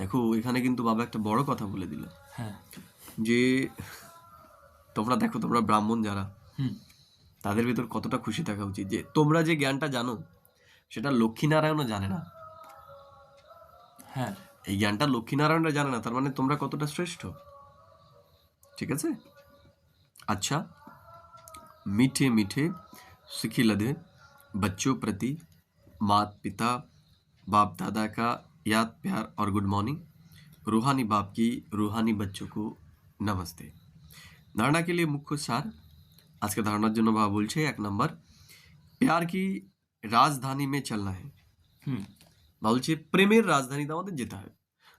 দেখো এখানে কিন্তু বাবা একটা বড় কথা বলে দিল, যে তোমরা দেখো, তোমরা ব্রাহ্মণ যারা, তাদের ভিতর কতটা খুশি থাকা উচিত যে তোমরা যে জ্ঞানটা জানো সেটা লক্ষ্মীনারায়ণও জানে না। এই জ্ঞানটা লক্ষ্মীনারায়ণরা জানে না, তার মানে তোমরা কতটা শ্রেষ্ঠ। ঠিক আছে? अच्छा, मीठे मीठे सिखी लदे बच्चों प्रति माता पिता बाप दादा का याद प्यार और गुड मॉर्निंग। रूहानी बाप की रूहानी बच्चों को नमस्ते। धारणा के लिए मुख्य सार आज के धारणार জন্য বাবা বলছে 1 नंबर, प्यार की राजधानी में चलना है। বলছে প্রেমের রাজধানীতে আমাদের যেতে হবে।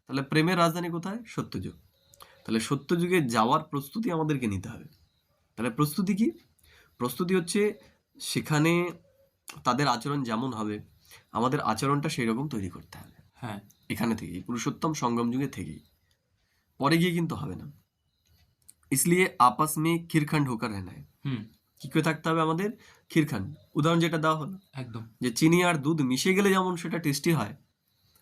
তাহলে প্রেমের রাজধানী কোথায়? সত্যযুগ। তাহলে সত্যযুগে যাওয়ার প্রস্তুতি আমাদেরকে নিতে হবে। তাহলে প্রস্তুতি কি? প্রস্তুতি হচ্ছে সেখানে তাদের আচরণ যেমন হবে আমাদের আচরণটা সেই রকম তৈরি করতে হবে, হ্যাঁ এখানে থেকেই, পুরুষোত্তম সঙ্গম যুগে থেকেই, পরে গিয়ে কিন্তু হবে না। इसलिए आपस में खिरखंड होकर रहना है। হুম কি করে থাকতে হবে আমাদের? খিরখান্ড। উদাহরণ যেটা দেওয়া হলো একদম যে চিনি আর দুধ মিশে গেলে যেমন সেটা টেস্টি হয়,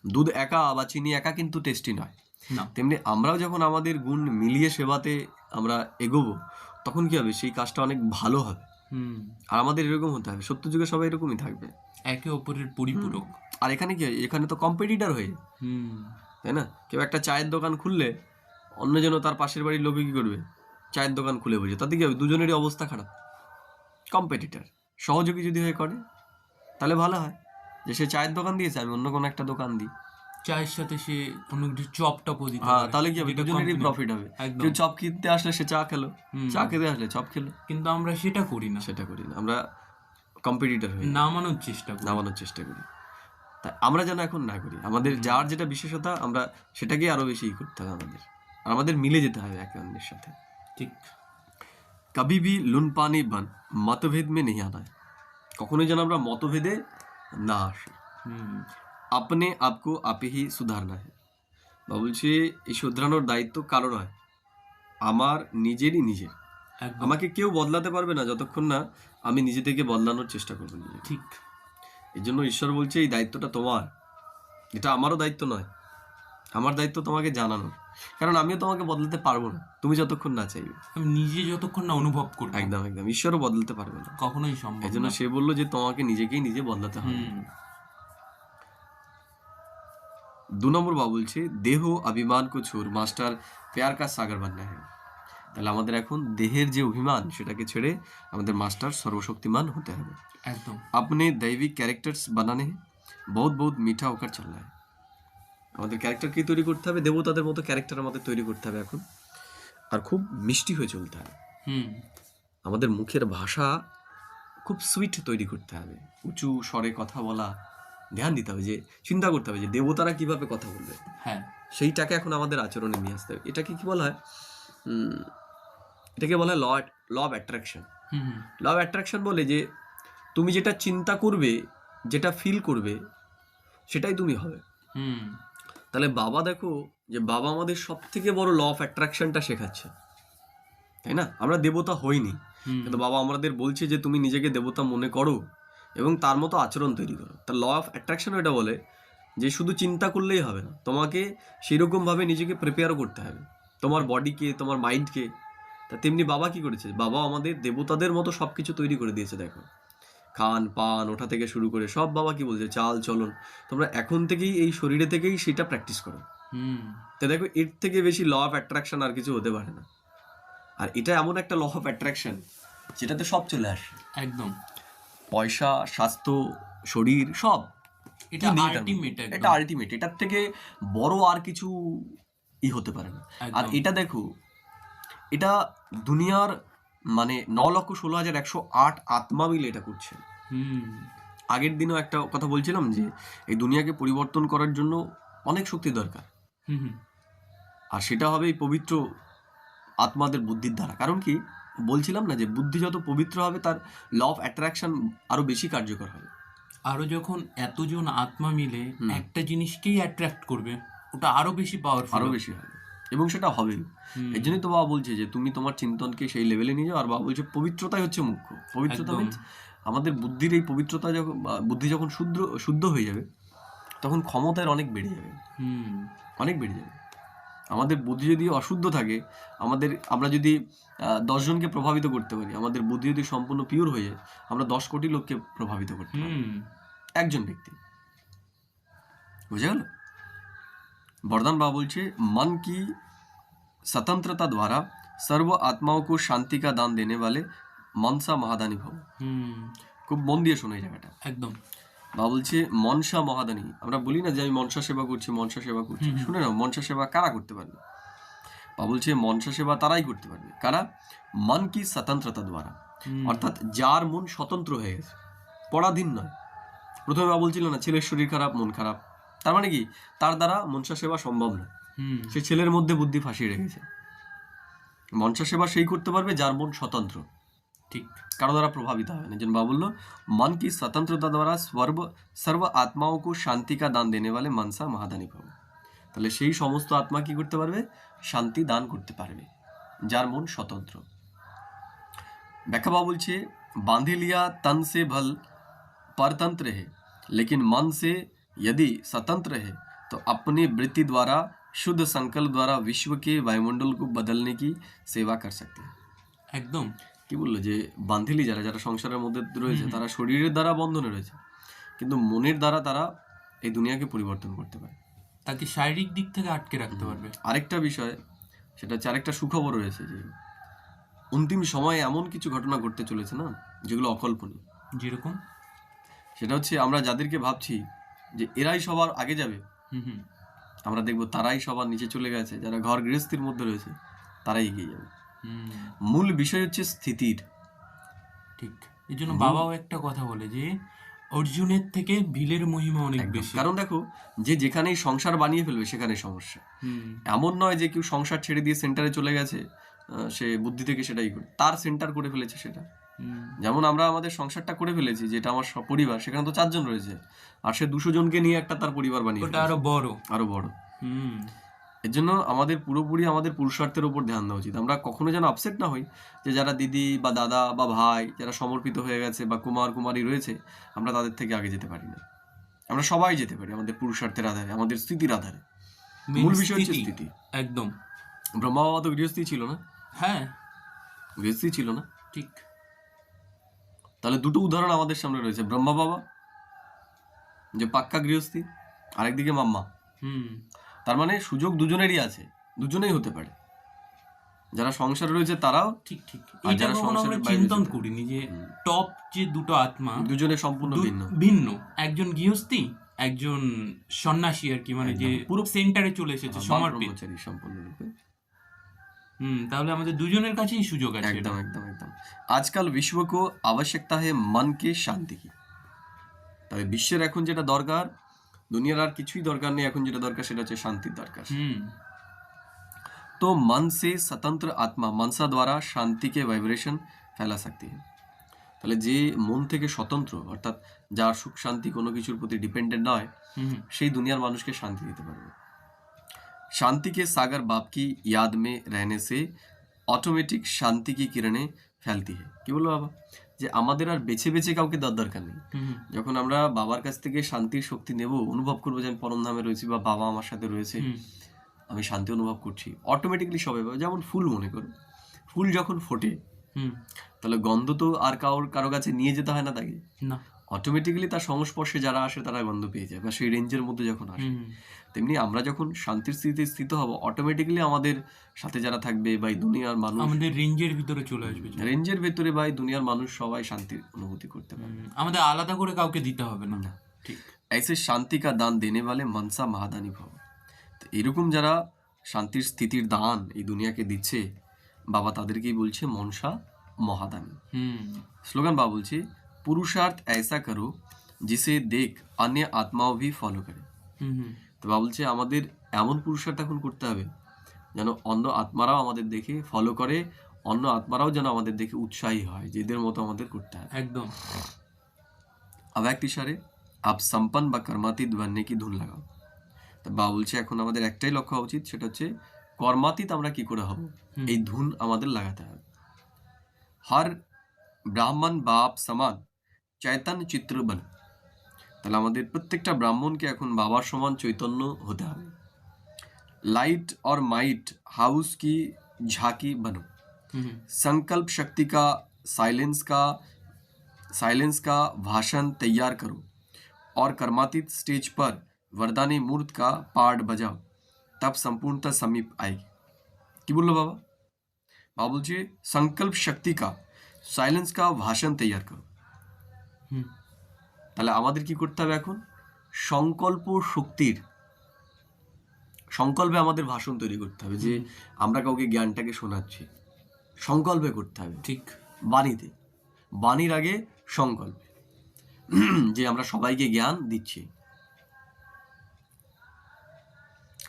দুধ একা বা চিনি একা কিন্তু টেস্টি নয়, না তেমনি আমরাও যখন আমাদের গুণ মিলিয়ে সেবাতে আমরা এগোবো তখন কি হবে, সেই কাজটা অনেক ভালো হবে। হুম আর আমাদের এরকম হতে হবে, সত্য যুগে সবাই এরকমই থাকবে। একে অপরের পরিপূরক। আর এখানে কি হয়, এখানে তো কম্পিটিটর হয়ে যায়, হুম তাই না? কেউ একটা চায়ের দোকান খুললে অন্যজন তার পাশের বাড়ির লোকে কি করবে, চায়ের দোকান খুলে বসে, তাতে কি হবে, দুজনেরই অবস্থা খারাপ। কম্পিটিটর। সহযোগী যদি হয়ে করে তাহলে ভালো হয়, যে সে চায়ের দোকান দিয়েছে আমি অন্য কোনো একটা দোকান দিই, চায়ের সাথে সে অন্য কিছু চপ টপও দিতে হ্যাঁ পারে, তাহলে কি হবে, যেটা দুজনেরই company- প্রফিট হবে। একদম। কেউ চপ কিনতে আসলে সে চা খেলো, চা খেতে আসলে চপ খেলো, কিন্তু আমরা সেটা করি না, সেটা করি না, আমরা কম্পিটিটর হই, নামানোর চেষ্টা করি। নামানোর চেষ্টা করি। তাই আমরা যেন এখন না করি, আমাদের যার যেটা বিশেষতা আমরা সেটাকে আরো বেশি করতে হবে আমাদের, আর আমাদের মিলে যেতে হবে একে অন্যের সাথে। ঠিক कभी भी लुन पानी बन मतभेद में नहीं आना है, কখনোই যেন আমরা মতভেদে না আসি। হুম अपने आप को आप ही सुधारना है, বা বলছে এই শুধরানোর দায়িত্ব কারো নয়, আমার নিজেরই নিজের। একদম আমাকে কেউ বদলাতে পারবে না যতক্ষণ না আমি নিজে থেকে বদলানোর চেষ্টা করবো নিজে। ঠিক। এই জন্য ঈশ্বর বলছে এই দায়িত্বটা তোমার, এটা আমারও দায়িত্ব নয়, আমার দায়িত্ব তোমাকে জানানোর, কারণ আমিও তোমাকে বদলাতে পারবো না তুমি যতক্ষণ না চাইবে। আমি নিজে যতক্ষণ না অনুভব করবো একদম একদম, ঈশ্বরও বদলাতে পারবে না, কখনোই সম্ভব এই জন্য না। সে বললো যে তোমাকে নিজেকেই নিজে বদলাতে হবে। হুম 2 নম্বর বা বলছে দেহ অভিমান কো ছোড় মাস্টার প্যার কা সাগর বাননা है, তাহলে আমাদের এখন দেহের যে অভিমান সেটাকে ছেড়ে আমাদের মাস্টার সর্বশক্তিমান হতে হবে। একদম अपने दैविक कैरेक्टर्स बनाने हैं, बहुत बहुत मीठा होकर चलना है, আমাদের ক্যারেক্টারকে তৈরি করতে হবে, দেবতাদের মতো ক্যারেক্টার আমাদের তৈরি করতে হবে এখন, আর খুব মিষ্টি হয়ে চলতে হবে। হুম আমাদের মুখের ভাষা খুব সুইট তৈরি করতে হবে, উঁচু স্বরে কথা বলা, ধ্যান দিতে হবে, যে চিন্তা করতে হবে যে দেবতারা কিভাবে কথা বলবে, হ্যাঁ সেইটাকে এখন আমাদের আচরণে নিয়ে আসতে হবে। এটাকে কি বলা হয়, এটাকে বলা হয় law of attraction. Hmm hmm law of attraction বলে যে তুমি যেটা চিন্তা করবে, যেটা ফিল করবে, সেটাই তুমি হবে। হুম তাহলে বাবা দেখো যে বাবা আমাদের সব থেকে বড় ল অফ অ্যাট্রাকশনটা শেখাচ্ছে, তাই না? আমরা দেবতা হইনি, হুম কিন্তু বাবা আমাদের বলছে যে তুমি নিজেকে দেবতা মনে করো এবং তার মতো আচরণ তৈরি করো। তার ল অফ অ্যাট্রাকশন এটা বলে যে শুধু চিন্তা করলেই হবে না, তোমাকে সেরকমভাবে নিজেকে প্রিপেয়ারও করতে হবে, তোমার বডিকে, তোমার মাইন্ডকে। তা তেমনি বাবা কি করেছে, বাবা আমাদের দেবতাদের মতো সব কিছু তৈরি করে দিয়েছে। দেখো খান পান ওঠা থেকে শুরু করে সব বাবা কি বলছে, চাল চলন, তোমরা এখন থেকেই এই শরীরে থেকেই সেটা প্র্যাকটিস করো। হুম তো দেখো এর থেকে বেশি ল অফ অ্যাট্রাকশন আর কিছু হতে পারে না। আর এটা এমন একটা ল অফ অ্যাট্রাকশন যেটাতে সব চলে আসে, একদম পয়সা, স্বাস্থ্য, শরীর, সব। এটা কি নেই এটার আলটিমেট মধ্যে? একদম এটা আলটিমেট, এটার থেকে বড় আর কিছু হতে পারে না। আর একদম। এটা দেখো, এটা দুনিয়ার মানে 9,16,108 আত্মা মিলে এটা করছে। হুম আগের দিনও একটা কথা বলছিলাম যে এই দুনিয়াকে পরিবর্তন করার জন্য অনেক শক্তি দরকার, হুম হুম আর সেটা হবে এই পবিত্র আত্মাদের বুদ্ধির দ্বারা। কারণ কি বলছিলাম না যে বুদ্ধি যত পবিত্র হবে তার ল অফ অ্যাট্রাকশন আরো বেশি কার্যকর হবে। আরো যখন এতজন আত্মা মিলে একটা জিনিসকেই অ্যাট্রাক্ট করবে, ওটা আরো বেশি পাওয়ারফুল, আরো বেশি হবে, এবং সেটা হবে। এর জন্যই তো বাবা বলছে যে তুমি তোমার চিন্তনকে সেই লেভেলে নিয়ে যাও। আর বাবা বলছে পবিত্রতাই হচ্ছে মুখ্য। পবিত্রতা একদম। means আমাদের বুদ্ধির এই পবিত্রতা যখন বুদ্ধি যখন শুদ্ধ হয়ে যাবে তখন ক্ষমতার অনেক বেড়ে যাবে, হুম অনেক বেড়ে যাবে। আমাদের বুদ্ধি যদি অশুদ্ধ থাকে, আমরা যদি 10 জনকে প্রভাবিত করতে পারি, আমাদের বুদ্ধি যদি সম্পূর্ণ পিওর হয়ে যায়, আমরা 10 কোটি লোককে প্রভাবিত করতে পারি, হুম একজন ব্যক্তি। বুঝে গেল? বরদান বাবা বলছে मन की स्वतंत्रता द्वारा सर्व आत्माओं को शांति का दान देने वाले मनसा महादानी भव। হুম খুব মন দিয়ে শোনো এই জায়গাটা। একদম বাবা বলছে মনসা মহাদানী। আমরা বলি না যে আমি মনসা সেবা করছি, মনসা সেবা করছি। শুনে নাও, মনসা সেবা কারা করতে পারবে? বাবা বলছে মনসা সেবা তারাই করতে পারবে কারা, মন কি স্বতন্ত্রতা দ্বারা, অর্থাৎ যার মন স্বতন্ত্র হয়ে গেছে, পরাধীন নয়। প্রথমে বাবা বলছিল না ছেলের শরীর খারাপ, মন খারাপ, তার মানে কি তার দ্বারা মনসা সেবা সম্ভব না। হুম সে ছেলের মধ্যে বুদ্ধি ফাঁসিয়ে রেখেছে। মনসা সেবা সেই করতে পারবে যার মন স্বতন্ত্র, ঠিক কারো দ্বারা প্রভাবিত হবে না। যেন বাবা বললো मन की स्वतंत्रता द्वारा सर्व आत्माओं को शांति का दान देने वाले मनसा महादानी भव। তাহলে সেই সমস্ত আত্মা কি করতে পারবে? শান্তি দান করতে পারবে, যার মন স্বতন্ত্র। ব্যাখ্যা বাবা বলছে बांधे लिया तन से भल परतंत्र है, लेकिन मन से यदि स्वतंत्र है तो अपनी वृत्ति द्वारा शुद्ध संकल्प द्वारा विश्व के वायुमंडल को बदलने की सेवा कर सकते हैं। একদম কি বললো যে বান্ধিলি যারা যারা সংসারের মধ্যে রয়েছে তারা শরীরের দ্বারা বন্ধনে রয়েছে, কিন্তু মনের দ্বারা তারা এই দুনিয়াকে পরিবর্তন করতে পারে, তাকে শারীরিক দিক থেকে আটকে রাখতে পারবে। আরেকটা বিষয় সেটা হচ্ছে আরেকটা সুখবর রয়েছে যে অন্তিম সময়ে এমন কিছু ঘটনা ঘটতে চলেছে না যেগুলো অকল্পনীয়। যেরকম সেটা হচ্ছে আমরা যাদেরকে ভাবছি যে এরাই সবার আগে যাবে, হুম আমরা দেখবো তারাই সবার নিচে চলে গেছে। যারা ঘর গৃহস্থির মধ্যে রয়েছে তারাই এগিয়ে যাবে। হুম মূল বিষয় হচ্ছে স্থিতির। ঠিক, এই জন্য বাবাও একটা কথা বলে যে অর্জুনের থেকে ভিলের মহিমা অনেক বেশি। কারণ দেখো যে যেখানেই সংসার বানিয়ে ফেলবে সেখানে সমস্যা। এমন নয় যে কেউ সংসার ছেড়ে দিয়ে সেন্টারে চলে গেছে, সে বুদ্ধি থেকে সেটাই করে তার সেন্টার করে ফেলেছে সেটা। যেমন আমরা আমাদের সংসারটা করে ফেলেছি, যেটা আমার পরিবার, সেখানে তো 4 জন রয়েছে, আর সে 200 জনকে নিয়ে একটা তার পরিবার বানিয়ে ওটা আরো বড় আরো বড়। এর জন্য আমাদের পুরোপুরি আমাদের পুরুষার্থের উপর ধ্যান দেওয়া উচিত। আমরা কখনো যেন আপসেট না হই যে যারা দিদি বা দাদা বা ভাই যারা সমর্পিত হয়ে গেছে বা কুমার কুমারী রয়েছে আমরা তাদের থেকে আগে যেতে পারি না। আমরা সবাই যেতে পারি আমাদের পুরুষার্থের আধারে, আমাদের স্থিতির আধারে। মূল বিষয় হচ্ছে স্থিতি। একদম। ব্রহ্মা বাবা তো গৃহস্থী ছিল না? হ্যাঁ গৃহস্থী ছিল না, ঠিক। তাহলে দুটো উদাহরণ আমাদের সামনে রয়েছে, ব্রহ্মা বাবা যে পাক্কা গৃহস্থী, আরেকদিকে মাম্মা। তার মানে সুযোগ দুজনেরই আছে, দুজনেই হতে পারে। যারা সংসারে রয়েছে তারাও ঠিক ঠিক। আর যারা এটা কখনো আমরা সংসারের বাইরে চিন্তন যেতে- করিনি যে টপ যে দুটো আত্মা দুজনে সম্পূর্ণ ভিন্ন। ভিন্ন, একজন গৃহস্থী একজন সন্ন্যাসী আর কি, মানে যে পুরো সেন্টারে চলে এসেছে সমর্পিত। ব্রহ্মচারী সম্পূর্ণরূপে। তাহলে আমাদের দুজনের কাছেই সুযোগ আছে। एकदम एकदम एकदम। आजकल विश्व को आवश्यकता है मन के शांति की। তবে বিশ্বের এখন যেটা দরকার, দুনিয়ার আর কিছুই দরকার নেই, এখন যেটা দরকার সেটা হচ্ছে শান্তির দরকার। तो मन से स्वतंत्र आत्मा मनसा द्वारा शांति के वाइब्रेशन फैला सकती है। তাহলে যে মন থেকে স্বতন্ত্র, অর্থাৎ যার সুখ শান্তি কোনো কিছুর প্রতি ডিপেন্ডেন্ট নয়, সেই দুনিয়ার মানুষকে শান্তি দিতে পারবে। शांति के सागर बाप की याद में रहने से অটোমেটিক শান্তি কি কিরণে ফেলতি है। কি বলবো বাবা, যে আমাদের আর বেছে বেছে কাউকে দেওয়ার দরকার নেই। যখন আমরা বাবার কাছ থেকে শান্তির শক্তি নেব, অনুভব করবো যে আমি পরমধামে রয়েছি বা বাবা আমার সাথে রয়েছে, আমি শান্তি অনুভব করছি, অটোমেটিকলি সবাই পাবে। যেমন ফুল মনে করো, ফুল যখন ফোটে তাহলে গন্ধ তো আর কারো কাছে নিয়ে যেতে হয় না তাকে, না, অটোমেটিক্যালি তার সংস্পর্শে যারা আসে তারা গন্ধ পেয়ে যায় বা সেই রেঞ্জের মধ্যে যখন আসে। তেমনি আমরা যখন শান্তির স্থিতিতে স্থিত হব, অটোমেটিক্যালি আমাদের সাথে যারা থাকবে বা এই দুনিয়ার মানুষ আমাদের রেঞ্জের ভিতরে চলে আসবে। রেঞ্জের ভেতরে বা এই দুনিয়ার মানুষ সবাই শান্তির অনুভূতি করতে পারবে। আমাদের আলাদা করে কাউকে দিতে হবে না। ঠিক। ऐसे শান্তি কা দান দেনে वाले मनसा महादानी भव। তো এরকম যারা শান্তির স্থিতির দান এই দুনিয়াকে দিচ্ছে, বাবা তাদেরকেই বলছে মনসা মহাদানী। স্লোগান বাবা বলছে পুরুষার্থ ऐसा करो जिसे देख अन्य आत्माओं भी फॉलो करे। তো বাবা বলছে আমাদের এমন পুরুষার্থ এখন করতে হবে যেন অন্য আত্মারাও আমাদের দেখে ফলো করে, অন্য আত্মারাও যেন আমাদের দেখে উৎসাহী হয়, যে এদের মতো আমাদের করতে হবে। একদম। अव्यक्त इशारे आप संपन्न বা কর্মাতীত बनने की धुन लगाओ। তো বাবা বলছে এখন আমাদের একটাই লক্ষ্য হওয়া উচিত, সেটা হচ্ছে কর্মাতীত আমরা কি করে হব, এই ধুন আমাদের লাগাতে হবে। हर ব্রাহ্মণ বাপ সমান চৈতন্য চিত্র বন। তাহলে আমাদের প্রত্যেকটা ব্রাহ্মণকে এখন বাবার সমান চৈতন্য হতে হবে। लाइट और माइट हाउस की झांकी बनो। संकल्प शक्ति का साइलेंस का भाषण तैयार करो और कर्मातीत स्टेज पर वरदानी मूर्त का पार्ट बजाओ, तब संपूर्णता समीप आएगी। কি বললো বাবা? বাবা বলছে সংকল্প শক্তি কা সাইলেন্স কা ভাষণ তৈয়ার করো। তাহলে আমাদের কি করতে হবে এখন? সংকল্প শক্তির সংকল্পে আমাদের ভাষণ তৈরি করতে হবে, যে আমরা কাউকে জ্ঞানটাকে শোনাচ্ছি, সংকল্পে করতে হবে। ঠিক। বাণীতে, বাণীর আগে সংকল্প, যে আমরা সবাইকে জ্ঞান দিচ্ছি।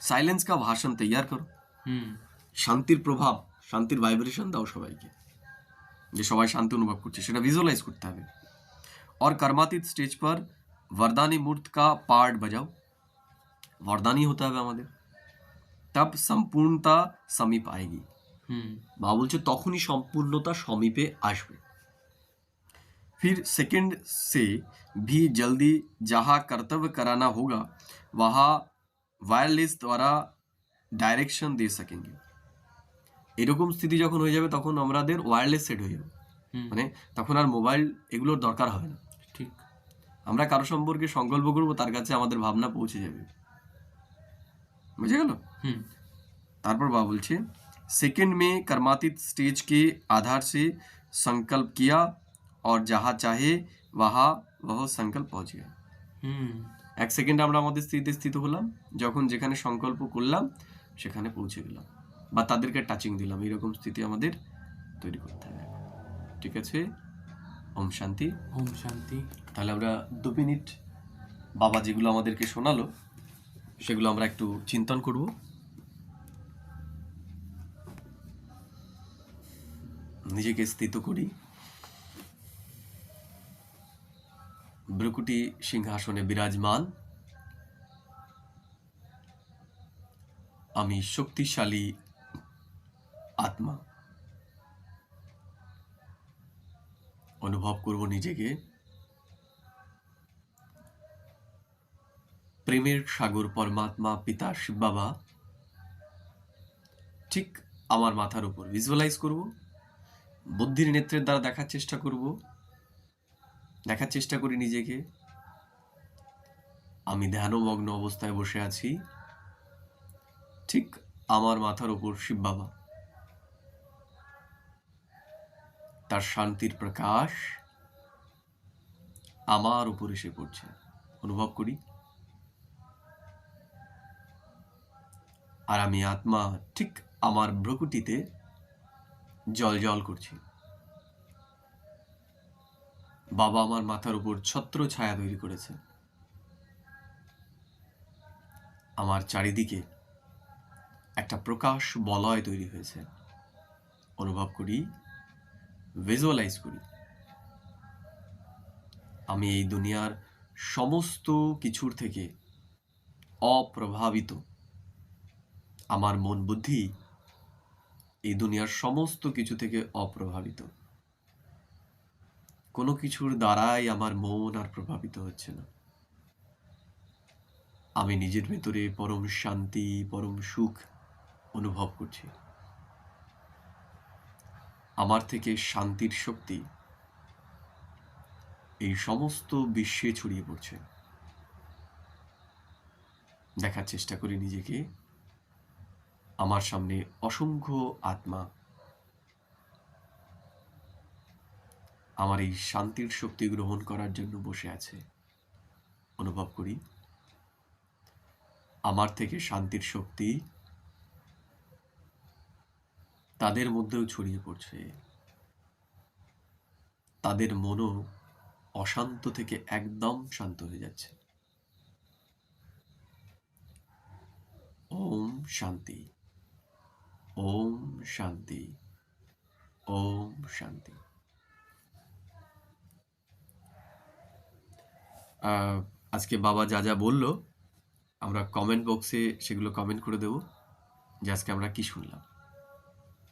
সাইলেন্স কা ভাষণ তৈয়ার করো, শান্তির প্রভাব, শান্তির ভাইব্রেশন দাও সবাইকে। যে সবাই শান্তি অনুভব করছে, সেটা ভিজুয়ালাইজ করতে হবে। और कर्मातीत स्टेज पर वरदानी मूर्त का पार्ट बजाओ, वरदानी होता है আমাদের, तब संपूर्णता समीप आएगी। বাবা বলছে তখনই সম্পূর্ণতা সমীপে আসবে। फिर सेकंड से भी जल्दी जहाँ कर्तव्य कराना होगा वहाँ वायरलेस द्वारा डायरेक्शन दे सकेंगे। এরকম স্থিতি যখন হয়ে যাবে তখন আমাদের ওয়্যারলেস সেট হয়ে যাবে, মানে তখন আর মোবাইল এগুলোর দরকার হবে না। ঠিক। আমরা কারো সম্পর্কে সংকল্প করবো, তার কাছে আমাদের ভাবনা পৌঁছে যাবে। বুঝে গেল? তারপর বাবা বলছে सेकंड में कर्मातीत स्टेज के आधार से संकल्प किया और जहाँ चाहे वहाँ वह संकल्प पहुँच गया। এক সেকেন্ড আমরা আমাদের স্থিতিতে স্থিত হলাম, যখন যেখানে সংকল্প করলাম সেখানে পৌঁছে গেলাম, বা তাদেরকে টাচিং দিলাম, এরকম স্থিতি আমাদের তৈরি করতে হবে। ঠিক আছে? ওম শান্তি। ওম শান্তি। তাহলে আমরা 2 মিনিট বাবা যেগুলো আমাদেরকে শোনালো সেগুলো আমরা একটু চিন্তন করব। নিজেকে স্থিত করি, ভ্রুকুটি সিংহাসনে বিরাজমান। আমি শক্তিশালী আত্মা অনুভব করব নিজেকে। প্রেমের সাগর পরমাত্মা পিতা শিব বাবা ঠিক আমার মাথার উপর ভিজুয়ালাইজ করব, বুদ্ধির নেত্রের দ্বারা দেখার চেষ্টা করি নিজেকে। আমি ধ্যানমগ্ন অবস্থায় বসে আছি, ঠিক আমার মাথার উপর শিব বাবা, তার শান্তির প্রকাশ আমার উপর এসে পড়ছে, অনুভব করি। আর আমি আত্মা ঠিক আমার ভ্রুকুটিতে জল করছি। বাবা আমার মাথার উপর ছত্র ছায়া তৈরি করেছে, আমার চারিদিকে একটা প্রকাশ বলয় তৈরি হয়েছে, অনুভব করি, ভিজুয়ালাইজ করি। আমি এই দুনিয়ার সমস্ত কিছুর থেকে অপ্রভাবিত, আমার মন বুদ্ধি এই দুনিয়ার সমস্ত কিছু থেকে অপ্রভাবিত, কোনো কিছুর দ্বারাই আমার মন আর প্রভাবিত হচ্ছে না। আমি নিজের ভেতরে পরম শান্তি, পরম সুখ অনুভব করছি। আমার থেকে শান্তির শক্তি এই সমস্ত বিশ্বে ছড়িয়ে পড়ছে। দেখার চেষ্টা করি নিজেকে, আমার সামনে অসংখ্য আত্মা আমার এই শান্তির শক্তি গ্রহণ করার জন্য বসে আছে। অনুভব করি আমার থেকে শান্তির শক্তি তাদের মধ্যেও ছড়িয়ে পড়ছে। তাদের মনও অশান্ত থেকে একদম শান্ত হয়ে যাচ্ছে। ওম শান্তি, ওম শান্তি, ওম শান্তি। আজকে বাবা যা যা বললো আমরা কমেন্ট বক্সে সেগুলো কমেন্ট করে দেব যে আজকে আমরা কি শুনলাম।